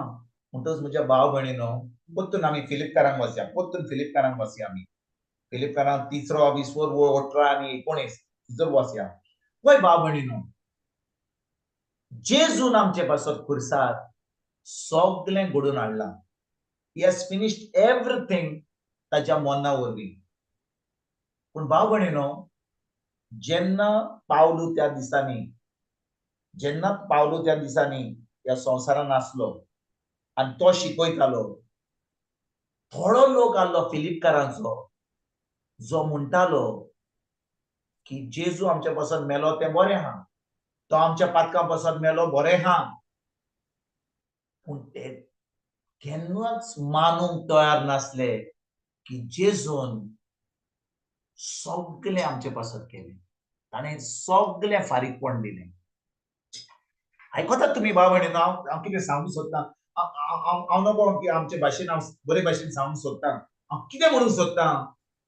Speaker 3: म्हणटच म्हज्या भाव भयणीनो, परतून आमी फिलिपकारांक वचया. आमी फिलिपकारांक 3रो विस्वोट 18 आनी 19 जर वचया. पळय भाव भयणीनो, जेजून आमचे पासत खुर्सार सगळें घडोवन हाडलां. ही हॅज फिनिश्ड एवरीथिंग ताच्या मना वरवीं. पूण भाव भयणीनो, जेन्ना पावलू त्या दिसांनी ह्या संवसारान आसलो आनी तो शिकयतालो, थोडो लोक आसलो फिलिपकारांचो जो म्हणटालो की जेजू आमच्या पासत मेलो तें बरें आहा, तो आमच्या पातकां पासत मेलो बरें आहा, पूण ते केन्नाच मानूंक तयार नासले की जेजून सगळें आमचे पासत केलें. ताणें सगळें फारीकपण दिलें. आयकतात तुमी भाव भयणीनो? हांव कितें सांगूंक सोदतां, हांव नको की आमचे भाशेन हांव बरे भाशेन सांगूंक सोदतां. हांव कितें म्हणूंक सोदतां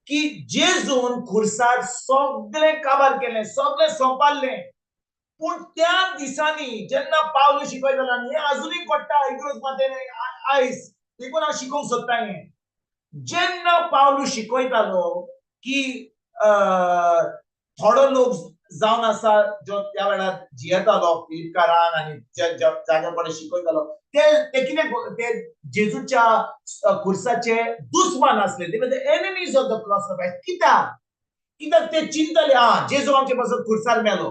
Speaker 3: की जेजून खुर्सार सगळें काबार केलें, सगळें सोंपारलें. पूण त्या दिसांनी जेन्ना पावलू शिकयतालो, आनी हें अजुनूय घडटा इग्रोज मातेन आयज, देखून हांव शिकोवंक सोदतां हें. जेन्ना पावलू शिकयतालो की थोडो लोक जावन आसा जो त्या वेळार जियेतालो फिलिपकारान आनी जाग्यार कोणें शिकयतालो, ते कितें ते जेजूच्या खुर्साचे दुस्मान आसले. They were the enemies of the cross of Christ. कित्याक ते चिंतताले जेजू आमचे पासत खुर्सार मेलो,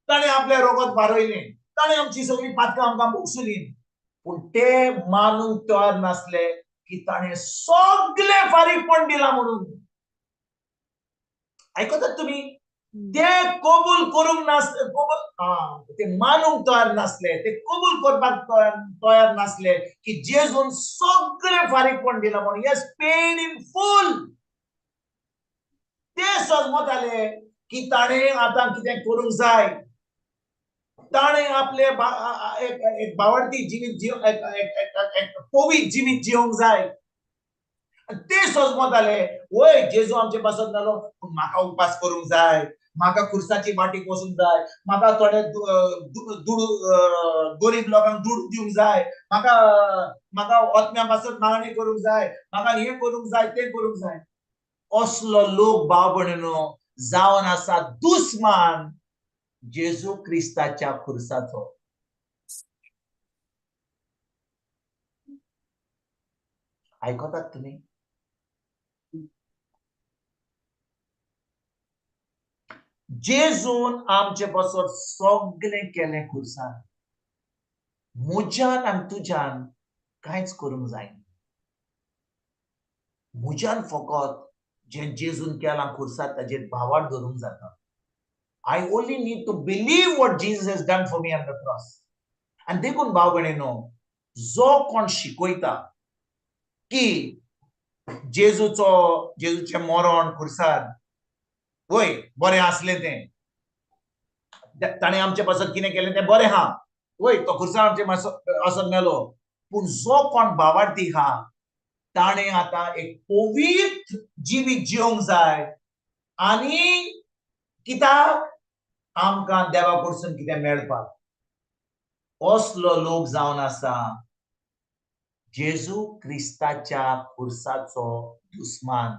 Speaker 3: ताणें आपलें रोगत वारयलें, ताणें आमची सगळीं पातकां आमकां मोगसुलीं. पूण ते मानूंक तयार नासले की ताणें सगळें फारीकपण दिलां म्हणून. आयकतात तुमी? ते कबूल करूंक नासले, ते मानूंक तयार नासले, ते कबूल करपाक तयार नासले की जेजून सगळें फारीकपण दिलां म्हणून. ही हॅज पेड इन फूल. ते समजताले की ताणें आतां कितें करूंक जाय. ताणें आपले एक भावार्थी जिवीत एक पवित्र जिवीत जिवंक जाय. ते समजताले, वय जेजू आमचे पासत मेलो, पूण म्हाका उपास करूंक जाय, म्हाका खुर्साची वाटीक वचूंक जाय, म्हाका थोडे गरीब लोकांक दूड दिवंक जाय, म्हाका ओतम्या पासत मागणी करूंक जाय, म्हाका हें करूंक जाय, तें करूंक जाय. असलो लोक भाव भयणीनो जावन आसा दुस्मान जेजू क्रिस्ताच्या खुर्साचो. आयकतात तुमी? जेजून आमचे पासत सगळें केलें खुर्सार. म्हज्यान आनी तुज्यान कांयच करूंक जायना. म्हज्यान फकत जें जेजून केलां खुर्सार ताजेर भावार धरूंक जाता. I only need to believe what Jesus has done for me on the cross. आनी देखून भाव भयणीनो, जो कोण शिकयता की जेजूचें मरण खुर्सार वय बरें आसलें तें, ताणें आमचे पासत कितें केलें तें बरें आहा, वय तो खुर्सार आमचे पासत मेलो, पूण जो कोण भावार्थी आहा ताणें आतां एक पवित्र जिवीत जिवंक जाय. आनी कित्याक आमकां देवा कडसून कितें मेळपाक. असलो लोक जावन आसा जेजू क्रिस्ताच्या खुर्साचो दुस्मान.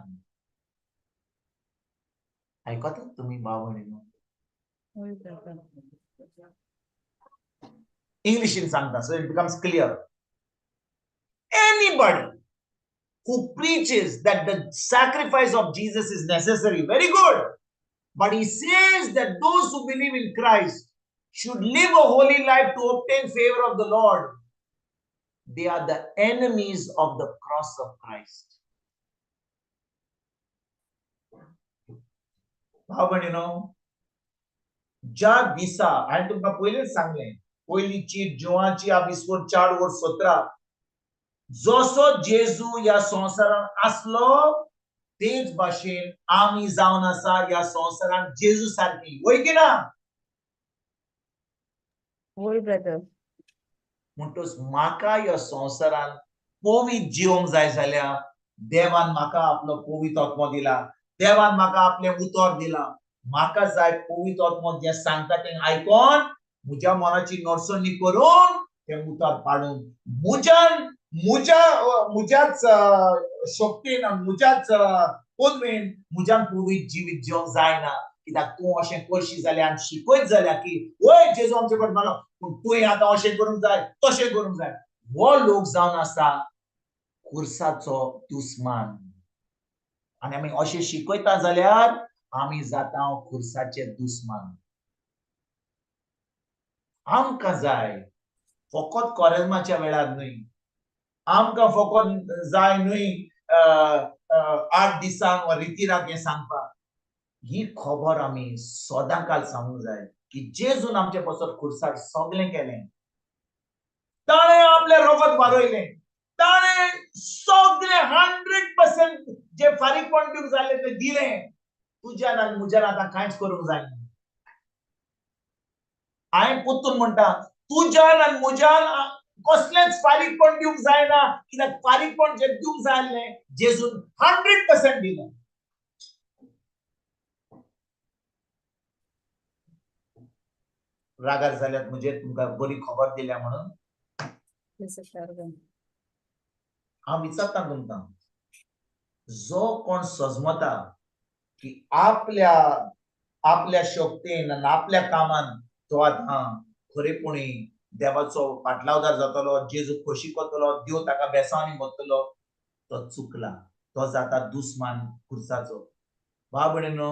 Speaker 3: आयकतात तुमी भाव भयणीनो? इंग्लिशीन सांगता, so it becomes clear. Anybody who preaches that the sacrifice of Jesus is necessary, very good. But he says that those who believe in Christ should live a holy life to obtain favor of the Lord. They are the enemies of the cross of Christ. भाव भयणीनो, ज्या दिसा हांवें तुमकां पयलींच सांगलें, पयली cheat जोवाची 4:17, जसो जेजू ह्या संवसारांत आसलो तेच भाशेन आमी जावन आसा ह्या संवसारांत जेजू सारकी. वय की ना?
Speaker 1: वय ब्रदर.
Speaker 3: म्हणटच म्हाका ह्या संवसारांत पवित्र जिवंक जाय जाल्यार देवान म्हाका आपलो पवित्र आत्मो दिला. देवान म्हाका आपलें उतर दिलां. म्हाका जाय पवित्र आत्मो जें सांगता तें आयकोन म्हज्या मनाची नडसणी करून तें उतर पाडून म्हज्याच शक्तीन आनी म्हज्याच पदवेन म्हज्यान पवित्र जिवीत जिवंक जायना. कित्याक तूं अशें करशी जाल्यार आनी शिकयत जाल्यार की वय जेजू आमचे फाट मारलो, पूण तुवें आतां अशें करूंक जाय, तशें करूंक जाय. हो लोक जावन आसा खुर्साचो दुस्मान. आनी आमी अशें शिकयता जाल्यार आमी जाता खुर्साचे दुस्मान. आमकां जाय फकत कोरेजमाच्या वेळार न्हय, आमकां फकत जाय न्हय 8 दिसांक रितीराक हें सांगपाक. ही खबर आमी सदांकाल सांगूंक जाय की जेजून आमचे पासत खुर्सार सगळें केलें. ताणें आपलें रगत वारयलें. ताणें सगळें 100% जे फारीकपण दिवंक जाय तें दिलें. तुज्यान आनी म्हज्यान आतां कांयच करूंक जायना. हांवें पोत्तून म्हणटा, तुज्यान आनी म्हज्यान कसलेंच फारीकपण दिवंक जायना. कित्याक फारीकपण जें दिवंक जाय आसलें जेजून 100% दिलें. रागार जाल्यात म्हणजे तुमकां बरी खबर दिल्या म्हणून हांव विचारता तुमकां, जो कोण सजमता की आपल्या शक्तीन आनी आपल्या कामान तो आतां खरेपणी देवाचो फाटलावदार जातलो, जेजू खोशी करतलो, देव ताका बेसांवनी व्हरतलो, तो चुकला. तो जाता दुस्मान खुर्साचो. भाव भयणीनो,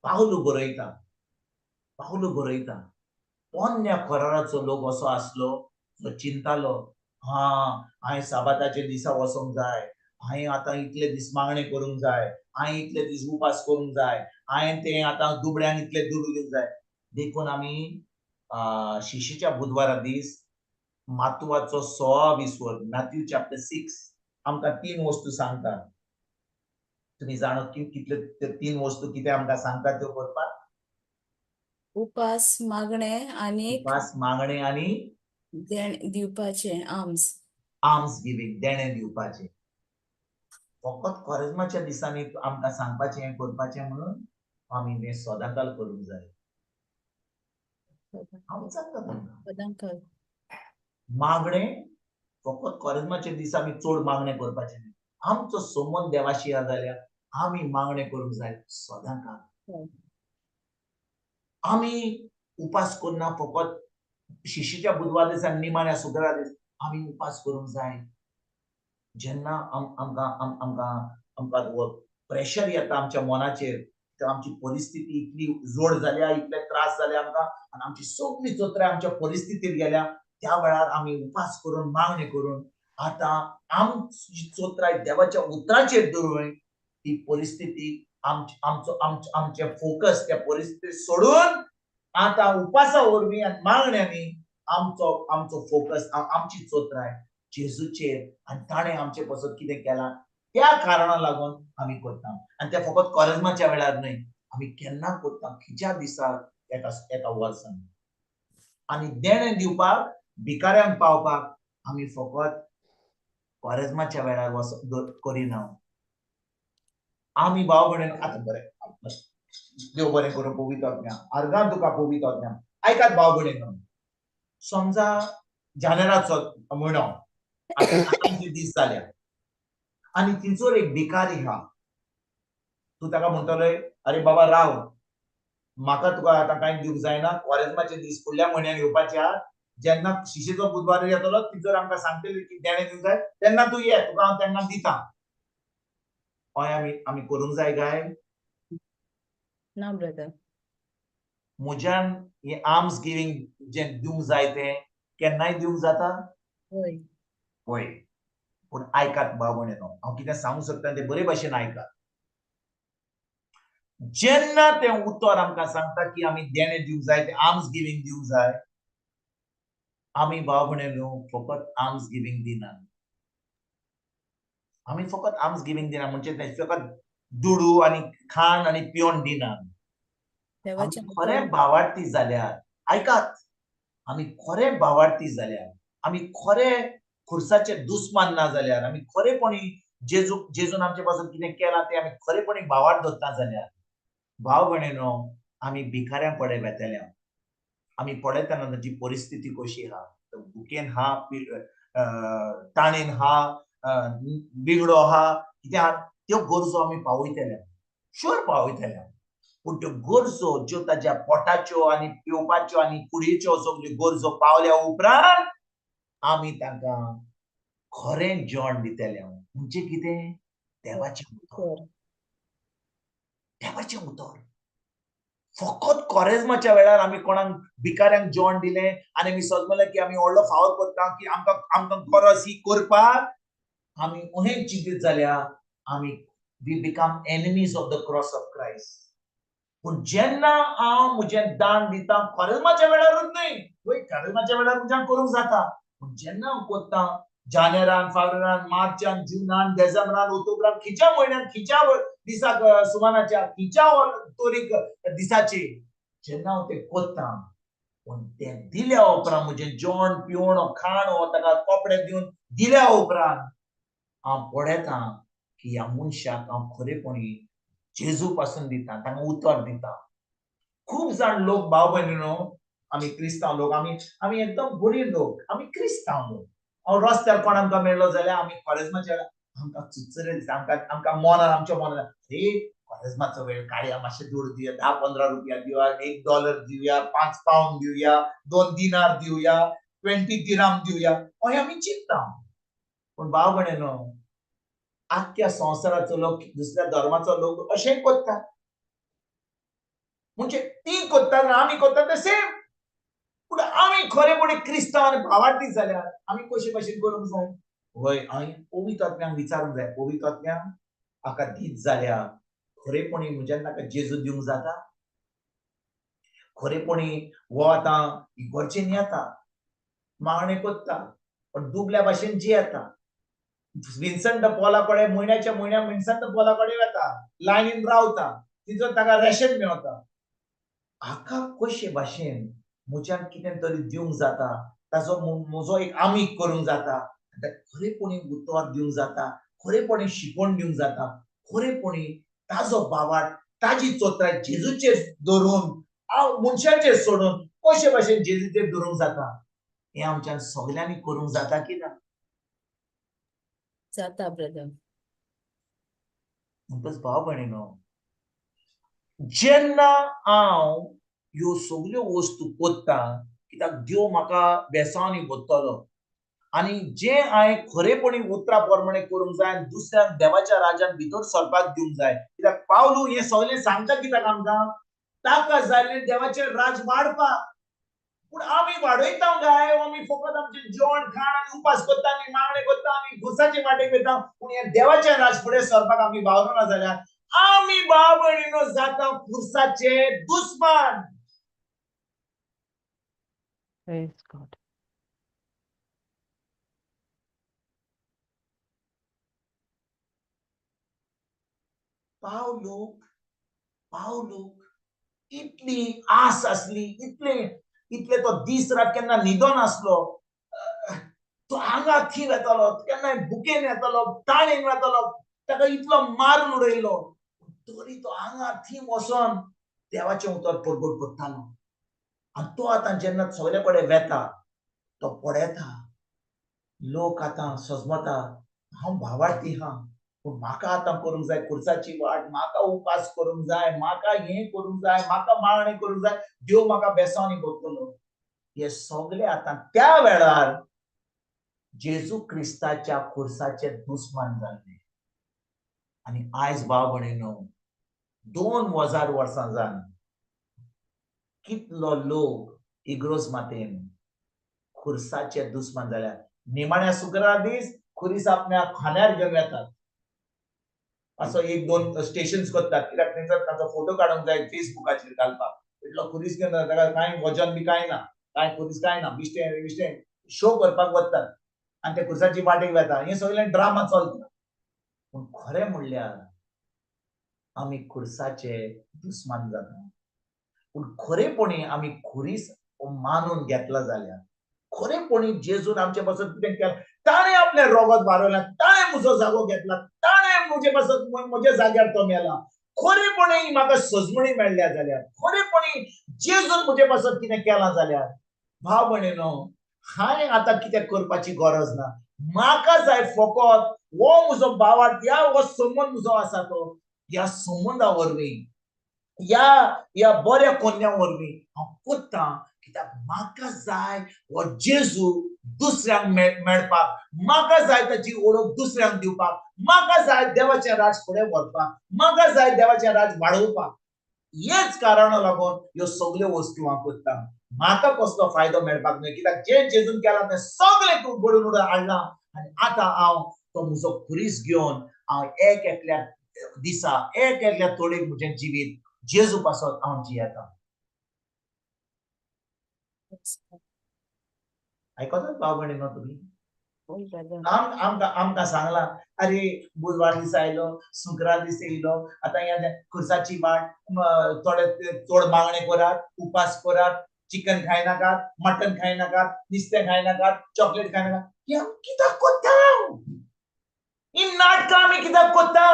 Speaker 3: पावलू बरयता पोन्न्या खोराराचो लोक असो आसलो जो चिंतालो, हांवें साबाताचे दिसा वचोंक जाय, हांवें आतां इतले दीस मागणें करूंक जाय, हांवें इतले दीस उपास करूंक जाय, हांवें तें आतां दुबळ्यांक इतले दूर दिवंक जाय. देखून आमी शिशीच्या बुधवारा दीस मातवाचो 6 वर मॅथ्यू चॅप्टर 6 आमकां 3 वस्तू सांगता. तुमी जाणो की कितले ते 3 वस्तू कितें आमकां सांगता त्यो करपाक?
Speaker 4: उपास मागणे आणि
Speaker 3: उपास मागणे आनी
Speaker 4: दिवपाचे
Speaker 3: आर्म्स गिविंग, देणे दिवपाचे. फकत कोरेजमाच्या दिसांनी आमकां सांगपाचें हें करपाचें म्हणून आमी हें सदांकाल करूंक जाय. हांव सांगता तुमकां, मागणें फकत कोरेजमाच्या दिसा आमी चड मागणें करपाचें न्हय. आमचो संबंद देवाशी आसा जाल्यार आमी मागणें करूंक जाय सदांकाल. आमी उपास करना फकत शिशीच्या बुधवार दिसा निमाण्या शुक्रार दीस आमी उपास करूंक जाय. जेन्ना आमकां प्रेशर येता आमच्या मनाचेर, आमची परिस्थिती इतली जोड जाल्या, इतले त्रास जाले आमकां, आनी आमची सगळी जोत्रां आमच्या परिस्थितीर गेल्या, त्या वेळार आम्ही उपास करून मागणी करून आता आमची चोत्राय देवाच्या उतराचेर धरून ती परिस्थिती आमचे फोकस त्या परिस्थिती सोडून आता उपासा वरवीं आनी मागण्यांनी आमचो फोकस आमची चोत्राय जेजूचेर आनी ताणें आमचे पासून कितें केलां त्या कारणाक लागून आमी करता. आनी ते फकत कॉरेजमाच्या वेळार न्हय, आमी केन्ना करता खंयच्या दिसाक एका वर्सान. आनी देणें दिवपाक भिकाऱ्यांक पावपाक आमी फकत कॉरेजमाच्या वेळार करिना. आमी भाव भयण आतां बरें देव बरें करून पवित्र आत्म्या अर्गां तुका पवित्र आत्म्या आयकात भाव भयण, समजा जानेराचो म्हयनो दीस जाल्या आनी थिंचोर एक भिकारी आहा. तूं ताका म्हणटलो अरे बाबा राव, म्हाका तुका आतां कांय दिवंक जायना, कॉरेजमाचे दीस फुडल्या म्हयन्यान येवपाचे आहा, जेन्ना शिशेचो बुधवार येतलो तिचोर आमकां सांगतले की देणें दिवंक जाय तेन्ना तूं ये, तुका हांव तेन्ना दिता. हय आमी करूंक जाय काय?
Speaker 4: ना ब्रदर.
Speaker 3: म्हज्यान हे आर्म्स गिविंग जे दिवंक जाय ते केन्नाय दिवंक जाता?
Speaker 4: होय.
Speaker 3: होय. पूण आयकात भाव भयणीनो, हांव कितें सांगूंक सोदता ते बरे भाशेन आयकात. जेन्ना तें उतर आमकां सांगता की आमी देणें दिवंक जाय, ते आर्म्स गिविंग दिवंक जाय, आमी भाव भयणीनो फकत आर्म्स गिविंग दिना. आमी फकत आर्म्स गिविंग दिना म्हणजे ते फकत दुडू आनी खाण आनी पिवण दिना. आमी खरे भावार्थी जाल्यार आयकात, आमी खरे भावार्थी जाल्यार, आमी खरे खुर्साचे दुस्मान ना जाल्यार, आमी खरेपणी जेजून आमचे पासून कितें केलां ते आमी खरेपणी भावार्थ धरता जाल्यार भाव भयणीनो आमी भिकाऱ्यांक पळय वेतले. आमी पळयता ताची परिस्थिती कशी आहा, भुकेन हा, ताणेन हा, बिगडो आहा, कितें आहा, त्यो गरजो आमी पावयतले, शुअर पावयतले. पूण त्यो गरजो ज्यो ताच्या पोटाच्यो आनी पिवपाच्यो आनी कुडयेच्यो सगळ्यो गरजो पावल्या उपरांत आमी तांकां खरें जेवण दितले. म्हणजे कितें? देवाचें उतर. देवाचें उतर. फकत कॉरेजमाच्या वेळार आमी कोणाक भिकाऱ्यांक जेवण दिलें आनी आमी समजलें की आमी व्हडलो फावोर करता की आमकां गरज ही करपाक, आमी अशें चिंतीत जाल्यार आमी we become enemies of the cross of Christ. पूण जेन्ना हांव म्हजें दान दिता कॉरेजमाच्या वेळारूच न्हय, कॉरेजमाच्या वेळार म्हज्यान करूंक जाता, पूण जेन्ना हांव कोत्ता जानेरान, फेब्रुवारान, मार्चान, जुनान, डिसेंबरान, ऑक्टोबरान, खंयच्या म्हयन्यान, खंयच्या दिसाक सुमाराच्या, खंयच्या तोरीक दिसाचे जेन्ना हांव तें कोत्ता, पूण तें दिल्या उपरांत म्हजें जेवण पिवण खाण ताका कपडे दिवन दिल्या उपरांत हांव पळयता की ह्या मनशाक हांव खरेपणी जेजू पासून दिता, तांकां उतर दिता. खूब जाण लोक भाव भयणीनो, आमी क्रिस्तांव लोक, आमी एकदम बरी लोक, आमी क्रिस्तांव लोक. हांव रस्त्यार कोण आमकां मेळ्ळो जाल्यार आमी कॉरेजमाच्या आमकां चुचरे दिता, आमकां मनान आमच्या मनान कॉरेजमाचो वेळ काडया, मातशें दूर दिवया, 10-15 रुपया दिवया, $1 दिवया, 5 पावंड दिवया, 2 दिनार दिवया, 20 दिराम दिवया, अशें आमी चिंतता. पूण भाव भयणीनो, आख्ख्या संवसाराचो लोक, दुसऱ्या धर्माचो लोक अशें कोत्ता. म्हणजे ती कोत्ता आमी कोत्ता ते सेम. पूण आमी खरेपणी क्रिस्तांव आनी भावार्थी जाल्यार आमी कशे भाशेन करूंक जाय? हय, हांवें पवित्र आत्म्याक विचारूंक जाय, पवित्र आत्म्याक म्हाका दीत जाल्यार खरेपणी म्हज्यान ताका जेजू दिवंक जाता? खरेपणी हो आतां इगर्जेन येता, मागणी कोत्ता, पण दुबल्या भाशेन जियेता. विन्संट पॉला कडेन म्हयन्याच्या म्हयन्या विन्संट पॉला कडेन वता, लायनीन रावता, तितून ताका रेशन मेळटा. हाका कशे भाशेन म्हज्यान कितें तरी दिवंक जाता, ताचो म्हजो एक आमीक करूंक जाता, खरेपणी उतर दिवंक जाता, खरेपणी शिकवण दिवंक जाता, खरेपणी ताजो भावार्थ, ताजी चोत्राय जेजूचेर धरून हांव मनशाचेर सोडून कशे भाशेन जेजूचेर धरूंक जाता, हें आमच्यान सगळ्यांनी करूंक जाता की ना?
Speaker 4: जाता ब्रदर.
Speaker 3: म्हणटच भाव भयणीनो, जेन्ना हांव ह्यो सगळ्यो वस्तू कोत्ता, कित्याक देव म्हाका बेसांवनी भरतलो आनी जें हांवें खरेपणी उतरां प्रमाणे करूंक जाय, दुसऱ्यांक देवाच्या राज्यान भितर सरपाक दिवंक जाय. कित्याक पावलू हें सगळें सांगता कित्याक आमकां? ताका जाय देवाचें राज वाडपाक. पूण आमी आम्ही वाडयता काय आम्ही फकत आमचे जेवण खाण आणि उपास करता आणि मागणे करता आणि खुर्साचे वाटेक वयता पूण हे देवाच्या राज फुडें सरपाक आमी वावरो ना जाल्यार आमी भाव भयणीनो जाता खुर्साचे दुस्मान.
Speaker 1: Praise God.
Speaker 3: भाव लोक इतली आस असली इतले तो दीस रात केन्ना न्हिदो नासलो. तो हांगा थी येतालो केन्ना बुकेन येतालो ताणेन येतालो ताका इतलो मारून उडयलो तरी तो हांगा थी वचोन देवाचें उतर परगट करतालो. आनी तो आतां जेन्ना सगळे कडेन वेता तो पडयता लोक आतां सजमता हांव भावार्थी हा पूण म्हाका आतां करूंक जाय खुर्साची वाट, म्हाका उपास करूंक जाय, म्हाका हें करूंक जाय, म्हाका मागणें करूंक जाय, देव म्हाका बेसांनी भोगतलो. हे सगळे आतां त्या वेळार जेजू क्रिस्ताच्या खुर्साचे दुस्मान जाल्ले. आनी आयज भाव भयणीनो 2000 वर्सां जावन कितलो लोक इग्रोज मातेन खुर्साचे दुस्मान जाल्यार. निमाण्या शुक्रार दीस खुरीस आपल्या खांद्यार घेवन येतात. असो एक दोन स्टेशन्स करतात कित्याक थंयसर ताचो फोटो काडूंक जाय फेसबुकाचेर घालपाक. इतलो खुरीस घेवन ताका कांय वजन बी कांय ना, कांय खुरीस कांय ना, बिश्टें शो करपाक वतात आनी ते खुर्साची वाटेक वेता. हे सगळे ड्रामा चलता. पूण खरें म्हणल्यार आमी खुर्साचे दुस्मान जाता. पूण खरेपणी आमी खुरीस मानून घेतला जाल्यार खरेपणी जेजून आमचे पासून कितें केलें ताणें आपलें रगत वारयलें, ताणें म्हजो जागो घेतला, ताणें म्हजे पासून म्हज्या जाग्यार तो मेला. खरेपणी म्हाका सजमणी मेळ्ळ्या जाल्यार खरेपणी जेजून म्हजे पासून कितें केलां जाल्यार भाव भयणीनो हांवें आतां कितें करपाची गरज ना. म्हाका जाय फकत हो म्हजो भावार्थ हो संबंद म्हजो आसा तो ह्या संबंदा वरवीं या बऱ्या कोन्या वरवीं हांव कोत्तां कित्याक म्हाका जाय हो जेजू दुसऱ्यांक मेळपाक, म्हाका जाय ताची ओळख दुसऱ्यांक दिवपाक, म्हाका जाय देवाचें राज फुडें व्हरपाक, म्हाका जाय देवाचें राज वाडोवपाक. हेच कारणाक लागून ह्यो सगळ्यो वस्तू हांव कोत्तां. म्हाका कसलो फायदो मेळपाक न्हय कित्याक जें जेजून केलां तें सगळें घडोवन उडोवन हाडलां आनी आतां हांव तो म्हजो खुरीस घेवन हांव एक एकल्या दिसा एक एकल्या तोडेक म्हजें जिवीत जेजू पासत हांव जियेतां. आयकतात भाव भयणीनो तुमी? आमकां सांगला अरे बुधवार दीस आयलो, शुक्रार दीस येयलो, आतां ह्या खुर्साची वाट चोड मागणें करात, उपास करात, चिकन खाय नाकात, मटन खाय नाकात, नुस्तें खाय नाकात, चॉकलेट खाय नाकात. हें आमी कित्याक कोत्ता? ही नाटकां आमी कित्याक कोत्ता?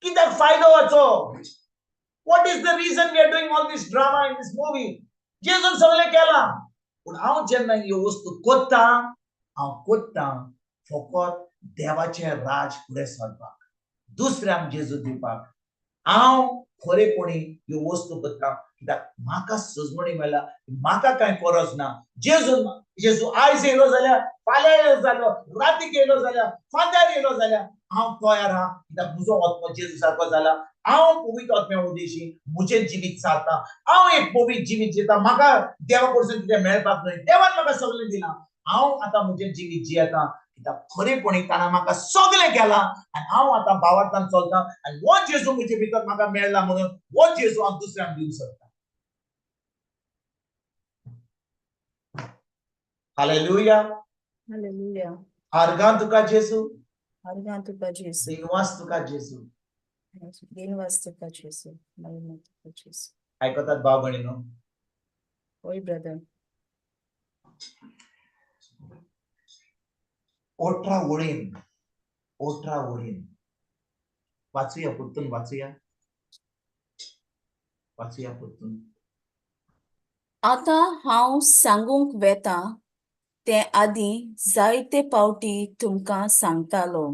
Speaker 3: कित्याक फायदो वाचो? What is the reason we are doing all this drama in this movie? जेजून सगळें केलां. पूण हांव जेन्ना ह्यो वस्तू कोत्तां, हांव कोत्तां फकत देवाचें राज फुडें सरपाक, दुसऱ्यांक जेजू दिवपाक. हांव खरेपणी ह्यो वस्तू कोत्तां कित्याक म्हाका सजमणी मेळ्ळा, म्हाका कांय गरज ना. जेजू आयज येयलो जाल्यार फाल्यां येयलो जाल्यार रातीक येयलो जाल्यार फांत्यार येयलो जाल्यार हांव तयार आहा कित्याक म्हजो आत्मो जेजू सारको जाला. हांव पवित्र आत्म्या उदेशी म्हजें जिवीत सारता. हांव एक पवित्र जिवीत जियेता. म्हाका देवा कडसून कितें मेळपाक न्हय, देवान म्हाका सगळें दिलां. हांव आतां म्हजें जिवीत जियेतां कित्याक खरेपणी ताणें म्हाका सगळें केलां आनी हांव आतां भावार्थान चलतां आनी हो जेजू म्हजे भितर म्हाका मेळ्ळा म्हणून हो जेजू हांव दुसऱ्यांक दिवंक सोदतां. हालेलुया.
Speaker 4: हालेलुया.
Speaker 3: आर्गां तुका जेजू,
Speaker 4: आर्गां तुका जेजू,
Speaker 3: दिनवास तुका जेजू.
Speaker 4: दिनवास तुका जेजू, महिमा तुका जेजू.
Speaker 3: आयकतात भाव भयणीनो?
Speaker 4: ओय ब्रदर.
Speaker 3: 18 वळीन वाचूया परतून वाचूया परतून.
Speaker 4: आतां हांव सांगूंक वेता ते आदीं जायते पावटी तुमकां सांगतालो,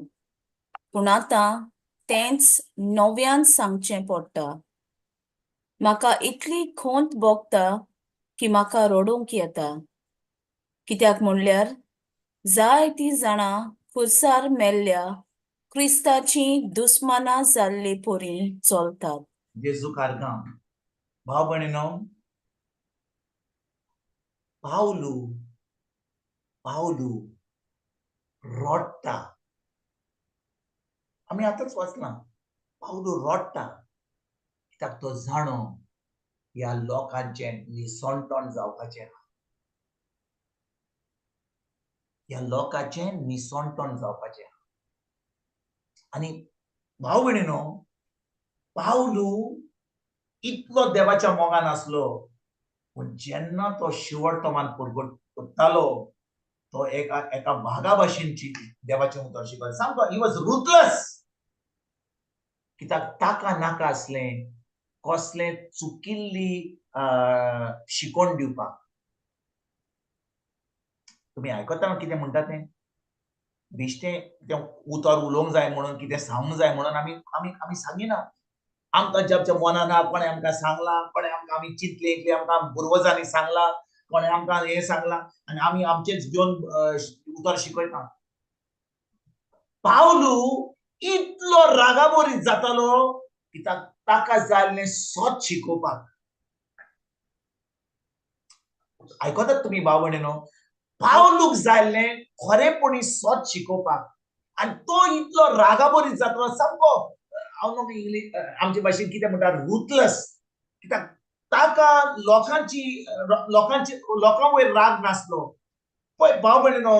Speaker 4: पूण आतां तेंच नव्यान सांगचें पडटा. म्हाका इतली खोंत भोगता की म्हाका रडूंक येता. कित्याक म्हणल्यार जायतीं जाणां खुर्सार मेल्ल्या क्रिस्ताचीं दुस्मानां जाल्ले पोरीं चलतात.
Speaker 3: जेजू कारगां भाव भयणीनो पावलू पावलू रोडटा. आम्ही आताच वाचला पावलू रोडटा कित्याक तो जाणो ह्या लोकांचे निसंतोण जावपाचें. ह्या लोकांचे निसंतोण जावपाचें. आनी भाव भयणीनो, पावलू इतलो देवाच्या मोगान आसलो, पूण जेन्ना तो शिवोर्तमान परगटतालो तो एका भागा भाशेनची देवाचें उतर शिकयता. सामको ही वॉज रुथलेस. कित्याक ताका नाका आसलें कसलें चुकिल्ली शिकोण दिवपाक. तुमी आयकता कितें म्हणटा तें? बिश्टें तें उतर उलोवंक जाय म्हणून, कितें सांगूंक जाय म्हणून आमी सांगिना. आमकां जेच्या मनान ना कोणें आमकां सांगलां, कोणें आमकां आमी चिंतले इतले आमकां पुर्वजांनी सांगलां, कोणें आमकां हें सांगलां आनी आमी आमचेच घेवन उतर शिकयता. पावलू इतलो रागाबोरीत जातालो कित्याक ताका जाय आसलें सोच शिकोवपाक. आयकतात तुमी भाव भयणीनो? पावलूक जाय आसलें खरेपणी सोच शिकोवपाक आनी तो इतलो रागाबोरीत जातालो. सामको हांव न्हू इंग्लीश आमचे भाशेन कितें म्हणटा रुथलेस. कित्याक ताका लोकां वयर राग नासलो. पळय भाव भयणीनो,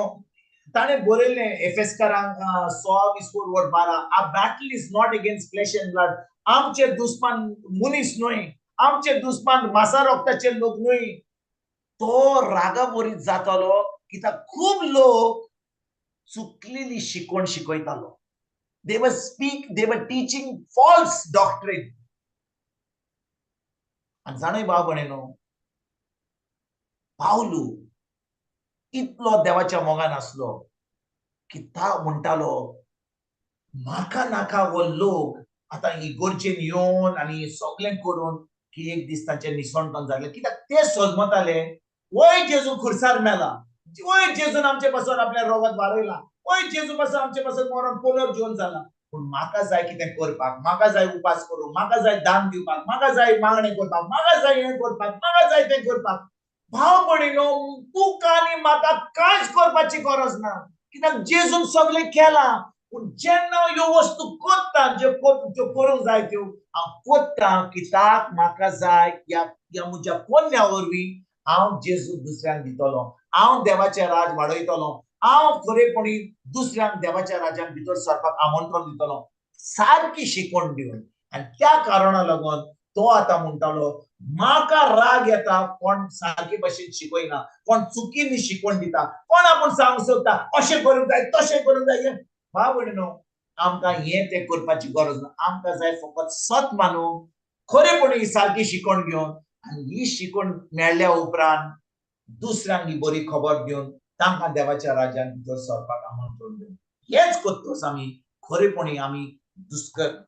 Speaker 3: ताणें बरयल्लें एफेसकारांक 6:24-12, our battle is not against flesh and blood. आमचे दुस्मान मनीस न्हय, आमचे दुस्मान मांसा रोगताचे लोक न्हय. तो रागाबोरीत जातालो कित्याक खूब लोक चुकलेली शिकोण शिकयतालो. They were teaching false doctrine. आनी जाणय भाव भयणीनो, पावलू इतलो देवाच्या मोगान आसलो की ता म्हणटालो म्हाका नाका हो लोक आतां इगोर्जेन येवन आनी सगळें करून की एक दीस तांचें निसंतोण जालें. कित्याक ते सोजमताले वय जेजू खुर्सार मेला, वय जेजून आमचे पासून आपल्या रोगात वाडयला, वय जेजू पासून आमचे पासून मरण पुनर्जीवन जाला. पूण म्हाका जाय कितें करपाक, म्हाका जाय उपास करूंक, म्हाका जाय दान दिवपाक, म्हाका जाय मागणें करपाक, म्हाका जाय हें करपाक, म्हाका जाय तें करपाक. भाव भयणीनो, तुका आनी म्हाका कांयच करपाची गरज ना कित्याक जेजून सगळें केलां. पूण जेन्ना ह्यो वस्तू कोत्ता, ज्यो करूंक जाय त्यो हांव कोत्ता कित्याक म्हाका जाय ह्या म्हज्या पोन्न्या वरवीं हांव जेजू दुसऱ्यांक दितलो, हांव देवाचें राज वाडयतलो, हांव खरेपणी दुसऱ्यांक देवाच्या राजान भितर सरपाक आमंत्रण दितलो. सारकी शिकोण दिवन. आनी त्या कारणाक लागून तो आतां म्हणटालो म्हाका राग येता कोण सारके भाशेन शिकयना, कोण चुकीनी शिकोण दिता, कोण आपूण सांगूंक सोदता अशें करूंक जाय तशें करूंक जाय. भाव भयणीनो, आमकां हें तें करपाची गरज ना. आमकां जाय फकत सत मानून खरेपणी सारकी शिकोण घेवन आनी ही शिकोण मेळ्ळ्या उपरांत दुसऱ्यांक ही बरी खबर दिवन तांकां देवाच्या राज्यान भितर सरपाक आमंत्रण दिवन हेच कोत्तोस आमी खरेपणी आमी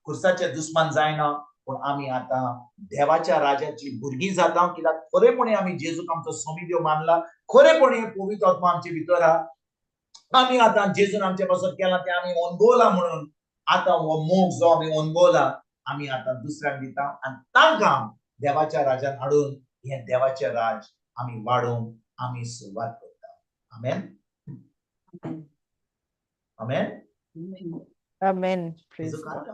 Speaker 3: खुर्साचे दुस्मान जायना, पूण आमी आतां देवाच्या राजाची भुरगीं जाता. कित्याक खरेपणी आमी जेजूक आमचो स्वामी देव मानला, खरेपणी पवित्र आत्मा आमचे भितर आहा. आमी आतां जेजून आमचे पासून केलां तें आमी अणभवला म्हणून आतां हो मोग जो आमी अणभवला आमी आतां दुसऱ्यांक दिता आनी तांकां देवाच्या राजान हाडून हें देवाचें राज आमी वाडोवंक आमी सुरवात करता. आमेन. आमेन.
Speaker 1: Amen. Praise
Speaker 3: जेजू
Speaker 1: God.
Speaker 3: काढला.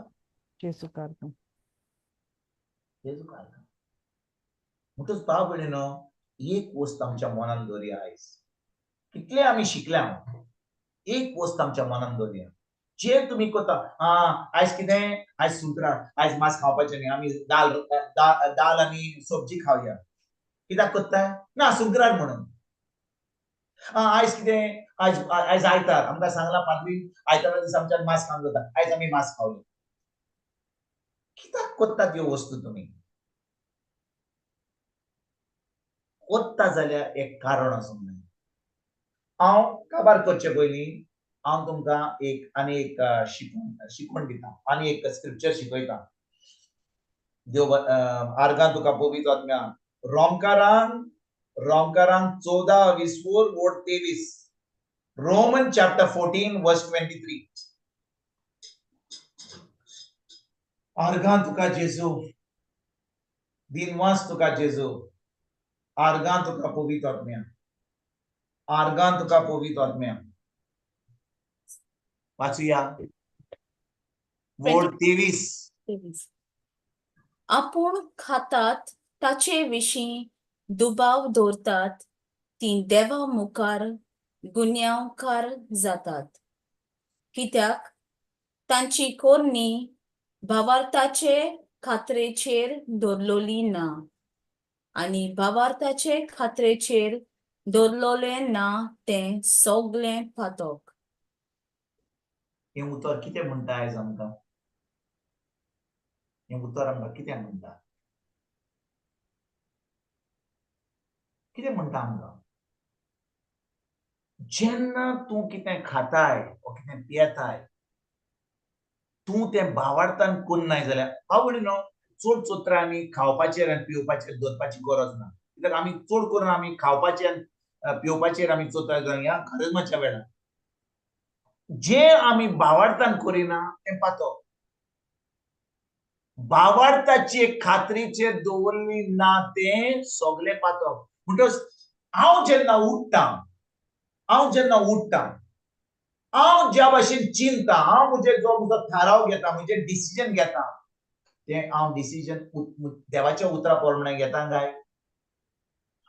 Speaker 1: जेजू काढला.
Speaker 3: जेजू काढला. म्हणटच भाव भयणीनो, एक वस्त आमच्या मनान दवरया. आयज कितले आमी शिकल्या, एक वस्त आमच्या मनान दवरया. जे तुमी कोता आयज कितें, आयज सुंकरार, आयज मांस खावपाचें न्ही, आमी दाल आनी सब्जी खावया. कित्याक कोत्ताय? ना सुंकरार म्हणून. आयज कितें, आयज आयतार, आमकां सांगलां पाद्रीन आयतारा दीस आमच्यान मांस खावंक जाता, आयज आमी मांस खावया. कित्याक कोत्तात ह्यो वस्तू तुमी? कोत्ता जाल्यार एक कारण आसूंक जाय. हांव काबार करचे पयलीं हांव तुमकां आनी एक शिकवण दिता, आनी एक स्क्रिप्चर शिकयता. देव आर्गां तुका पवित्र आत्म्या रोमकारांक 14:24-23. Romans chapter 14 verse 23. आर्गां तुका जेजू, दिनवास तुका जेजू, आर्गां तुका पवित्र आत्म्या. आर्गान तुका पवित्र आत्म्या. वाचूया. वोड 23.
Speaker 4: आपूण खातात ताचे विशीं दुबाव दवरतात ती देवा मुखार गुन्यांवकार जातात, कित्याक तांची कोरणी भावार्थाचे खात्रेचेर दवरलोली ना, आनी भावार्थाचे खात्रेचेर दवरलोलें ना तें सगळें पातक.
Speaker 3: हे उतर कितें म्हणटा आयज आमकां? हे उतर आमकां कितें म्हणटा? कितें म्हणटा आमकां? जेन्ना तूं कितें खाताय वा कितें पियेताय, तूं तें भावार्थान कोन्नाय जाल्यार हांव म्हणिनो चड चोत्र आमी खावपाचेर आनी पिवपाचेर दवरपाची गरज ना. कित्याक आमी चड करून आमी खावपाचेर पिवपाचेर आमी चोत्र जावया खरेजमाच्या वेळार. जे आमी भावार्थान करिना तें पातक. भावार्थाची खात्रीचेर दवरली ना तें सगळें पातक. म्हणटच हांव जेन्ना उठ्ठां, हांव ज्या भाशेन चिंता, हांव म्हजे जो म्हजो थाराव घेता, म्हणजे डिसिजन घेता, तें हांव डिसिजन देवाच्या उतरा प्रमाणे घेता काय?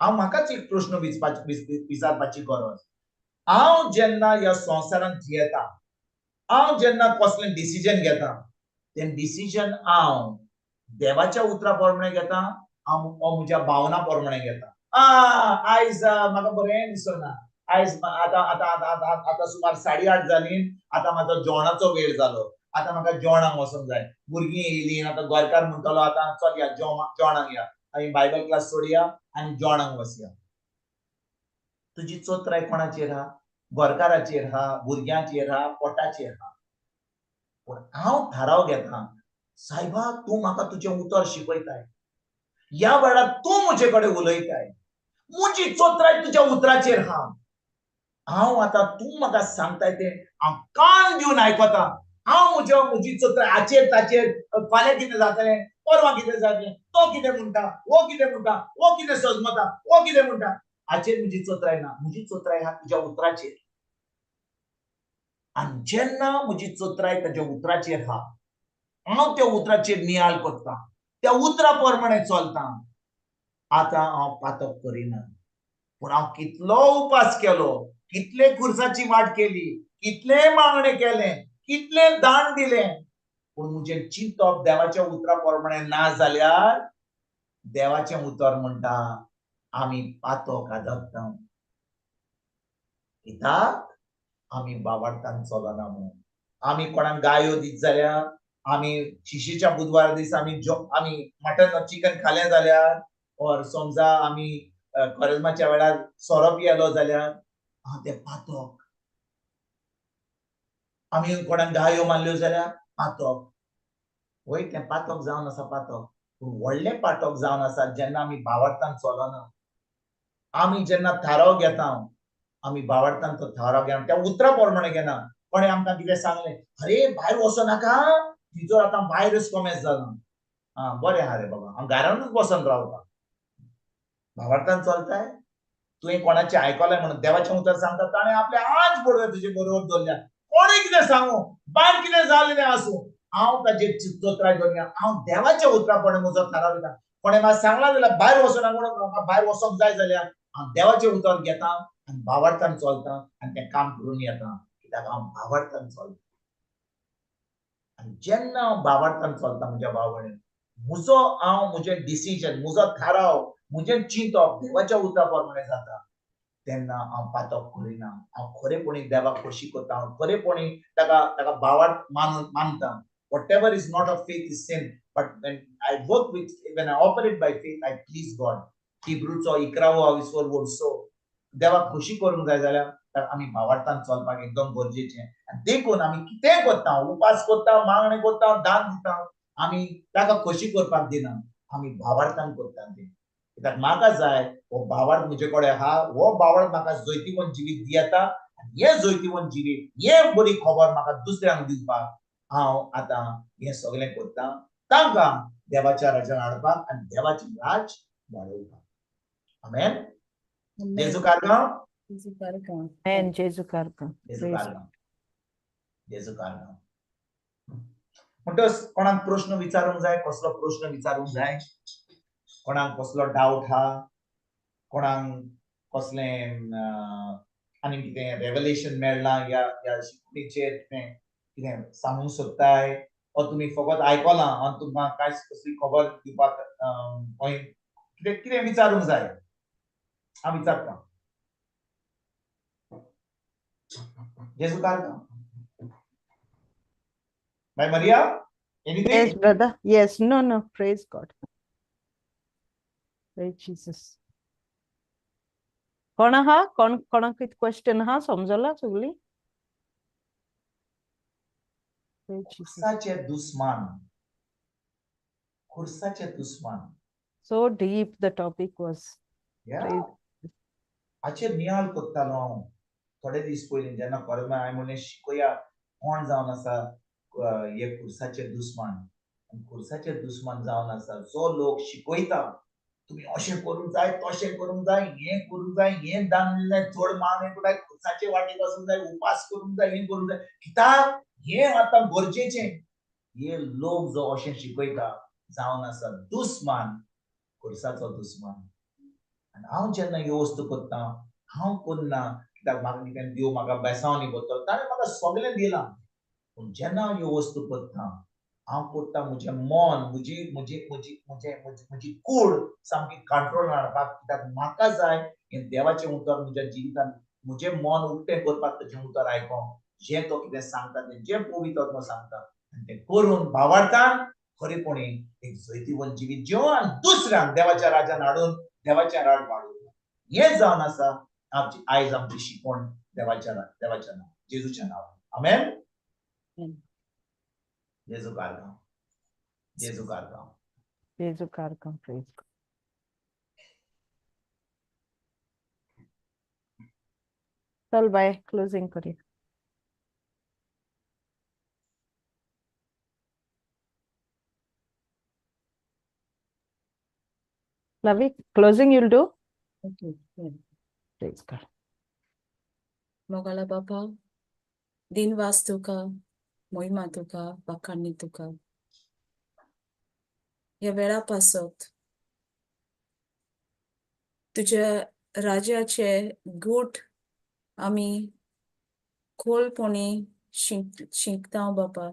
Speaker 3: हांव म्हाकाच एक प्रश्न विचारपाची गरज. हांव जेन्ना ह्या संवसारांत जियेता, हांव जेन्ना कसलें डिसिजन घेता, तें डिसिजन हांव देवाच्या उतरा प्रमाणे घेता, हांव म्हज्या भावना प्रमाणे घेता. आयज म्हाका बरें दिसना, आयज आतां सुमार 8:30 जाली, आतां म्हाजो जेवणाचो वेळ जालो, आतां म्हाका जेवणाक वचूंक जाय. भुरगीं येयलीं, आतां गोंयकार म्हणटलो आतां चल या जेवणाक या, आमी बायबल क्लास सोडया आनी जेवणाक वचया. तुजी चोत्राय कोणाचेर आहा? गोरकाराचेर आहा, भुरग्यांचेर आहा, पोटाचेर आहा. पूण हांव थाराव घेता, सायबा तूं म्हाका तुजें उतर शिकयताय, ह्या वेळार तूं म्हजे कडेन उलयताय, म्हजी चोत्राय तुज्या उतराचेर आहा. हांव आतां तूं म्हाका सांगताय तें हांव कान दिवन आयकता. हांव म्हजी चोत्राय हाचेर ताचेर फाल्यां कितें जातलें, परवां कितें जातलें, तो कितें म्हणटा, वो कितें म्हणटा, वो कितें सजमता, वो कितें म्हणटा, हाचेर म्हजी चोत्राय ना. म्हजी चोत्राय आहा तुज्या उतराचेर. आनी जेन्ना म्हजी चोत्राय ताज्या उतराचेर आहा, हांव त्या उतराचेर नियाळ करता, त्या उतरा प्रमाणे चलता. आतां हांव पातक करिना, पूण हांव कितलो उपास केलो, कितले खुर्साची वाट केली, कितले मागणे केले, कितले दान दिलें, पूण म्हजें चिंतप देवाच्या उतरा प्रमाणे ना जाल्यार देवाचें उतर म्हणटा आमी पातक आदत्ता. कित्याक आमी भावार्थान चलना म्हणून. आमी कोणाक गायो दीत जाल्यार, आमी शिशीच्या बुधवारा दीस आमी मटन चिकन खालें जाल्यार, और समजा आमी खरेजमाच्या वेळार सोरो पियेलो जाल्यार तें पातक. आमी कोणाक गायो मारल्यो जाल्यार पातक. वय तें पातक जावन आसा पातक. पूण व्हडलें पातक जावन आसा जेन्ना आमी भावार्थान चलना. आमी जेन्ना थाराव घेता, आमी भावार्थान तो थाराव घेना, त्या उतरा प्रमाणे घेना. कोणें आमकां कितें सांगलें, अरे भायर वचो नाका, तिजोर आतां वायरस कोमेस जाला. बरें आहा रे बाबा, हांव घरानूच बसून रावता. भावार्थान चलताय? तुवें कोणाचें आयकलें म्हणून देवाचें उतर सांगता, ताणें आपले आज बरोबर तुजे बरोबर दवरल्या. कोणें कितें सांगू, भायर कितें जालें आसूं, हांव ताजेर चोत्राय दवरया. हांव देवाच्या उतरा प्रमाणे म्हजो थाराव घेता. कोणें म्हाका सांगलां जाल्यार भायर वचूं नाका म्हणून म्हाका भायर वचोंक जाय जाल्यार हांव देवाचें उतर घेता आनी भावार्थान चलता आनी तें काम करून येता. कित्याक हांव भावार्थान चलता. आनी जेन्ना हांव भावार्थान चलता म्हज्या भाव भयणीनो, म्हजें डिसिजन, म्हजो थाराव, म्हजें चिंतप देवाच्या उतरा प्रमाणे जाता, तेन्ना हांव पातक करिना. हांव खरेपणी देवाक खोशी करता. हांव खरेपणी ताका भावार्थ मानता. Whatever is not of faith is sin. But when I operate by faith, I please God. हिब्रूचो 11-20 verso देवाक खोशी करूंक जाय जाल्यार आमी भावार्थान चलपाक एकदम गरजेचें. आनी देखून आमी कितेंय करता, उपास करता, मागणे करता, दान दिता, आमी ताका खोशी करपाक दिना, आमी भावार्थान करता तें. कित्याक म्हाका जाय हो भावार्थ म्हजे कडेन आहा, हो भावार्थ म्हाका जैतिवंत जिवीत दिता. हे जैतिवंत जिवीत, हे बरी खबर म्हाका दुसऱ्यांक दिवपाक हांव आतां हें सगळें करता, तांकां देवाच्या राज्यांत हाडपाक आनी देवाचें राज वाडोवपाक. आमेन. जेजू कारगांव.
Speaker 1: Amen. Jesu karka.
Speaker 3: जेजू
Speaker 1: Praise
Speaker 3: कारगांव जेजू कारगांव म्हणटच कोणाक प्रश्न विचारूंक जाय कसलो प्रश्न विचारूंक जाय कोणाक कसलो डाऊट हा कोणाक कसले आनी कितें रेवलेशन मेळ्ळां या शिकवणीचेर कितें सांगूंक सोदताय वा तुमी फकत आयकलां आनी तुमकां कांयच कसली खबर दिवपाक कितें विचारूंक जाय हांव विचारतां जेजू कारगांव बाय मारिया anything
Speaker 1: Yes, brother. Yes. No. Praise God. Praise Jesus. कोण आहा कोणाक कितें क्वेश्चन आहा समजला सगळी Praise Jesus.
Speaker 3: खुर्साचे दुस्मान खुर्साचे दुस्मान
Speaker 1: So deep the topic was. Praise.
Speaker 3: हाचेर नियाळ करतालो हांव थोडे दीस पयलीं जेन्ना परमे हांवें म्हणलें शिकोया कोण जावन आसा हे खुर्साचे दुस्मान खुर्साचे दुस्मान जावन आसा जो लोक शिकयता तुमी अशें करूंक जाय तशें करूंक जाय हें करूंक जाय हें दान दिलें जाय चड मागणें करूंक जाय खुर्साचे वाटेक वचूंक जाय उपास करूंक जाय हें करूंक जाय कित्याक हें आतां गरजेचें हे लोक जो अशें शिकयता जावन आसा दुस्मान खुर्साचो दुस्मान आनी हांव जेन्ना ह्यो वस्तू करता हांव करना कित्याक म्हाका कितें देव म्हाका बेसांव न्ही करता ताणें म्हाका सगळें दिलां पूण जेन्ना हांव ह्यो वस्तू करता हांव करता म्हजें मन म्हजी कूड सामकी कंट्रोल हाडपाक कित्याक म्हाका जाय हें देवाचें उतर म्हज्या जिवितांत म्हजें मन उक्तें करपाक तेजें उतर आयकोंक जें तो कितें सांगता तें जें पवित्र आत्मा सांगता आनी तें करून भावार्थान खरेपणी एक जैतिवंत जिवीत जिवन आनी दुसऱ्यांक देवाच्या राज्यान हाडून देवाचें राड वाडोवप हें जावन आसा आयज आमची शिकवण देवाच्या नांवान जेजूच्या नांवान आमेन जेजू कारगांव जेजू कारगांव
Speaker 1: Jesu karka. Praise God. चल बाय क्लोजिंग करूया Lavi, closing you'll do?
Speaker 4: Okay.
Speaker 1: Praise God.
Speaker 4: मोगाला बापा दिनवास तुका मोहिमा तुका बाखाणणी तुका ह्या वेळा पासत तुझ्या राजाचे गूट आमी खोलपणी शिंकता बापा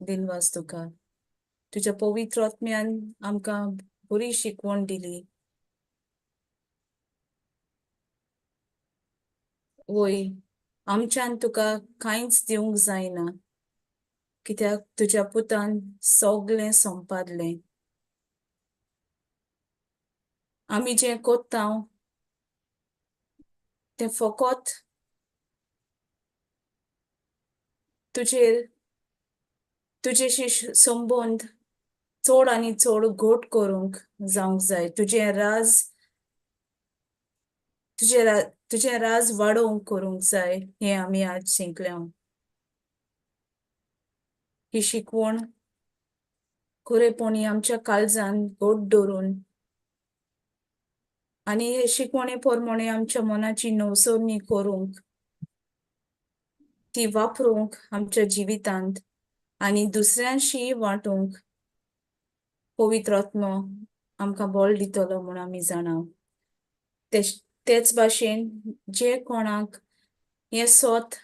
Speaker 4: दिनवास तुका तुझ्या पवित्र आत्म्यान आमकां बरी शिकवण दिली वय आमच्यान तुका कांयच दिवंक जायना कित्याक तुज्या पुतान सगळें संपादलें आमी जें कोत्ता तें फकत तुजेशी संबंद चड आनी चड घट करूंक जावंक जाय तुजें राज वाडोवंक करूंक जाय हें आमी आज शिकल्या ही शिकवण खरेपणी आमच्या काळजान घट दवरून आनी हे शिकवणे प्रमाणे आमच्या मनाची नवसरणी करूंक ती वापरूंक आमच्या जिवितांत आनी दुसऱ्यांशी वांटूंक पवित्र आत्मो आमकां बळ दितलो म्हूण आमी जाणा तेच भाशेन जे कोणाक हें सोत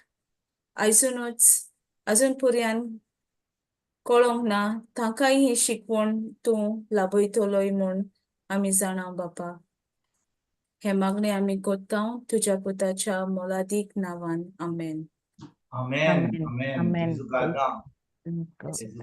Speaker 4: आजून पर्यंत कळोंक ना तांकांय ही शिकवण तूं लाभयतलोय म्हूण आमी जाणा बापा हे मागणें आमी कोत्ता तुज्या पुताच्या मोलादीक नांवान आमेन
Speaker 3: आमेन आमेन जेजू कारगांव
Speaker 1: Praise God.
Speaker 3: जेजू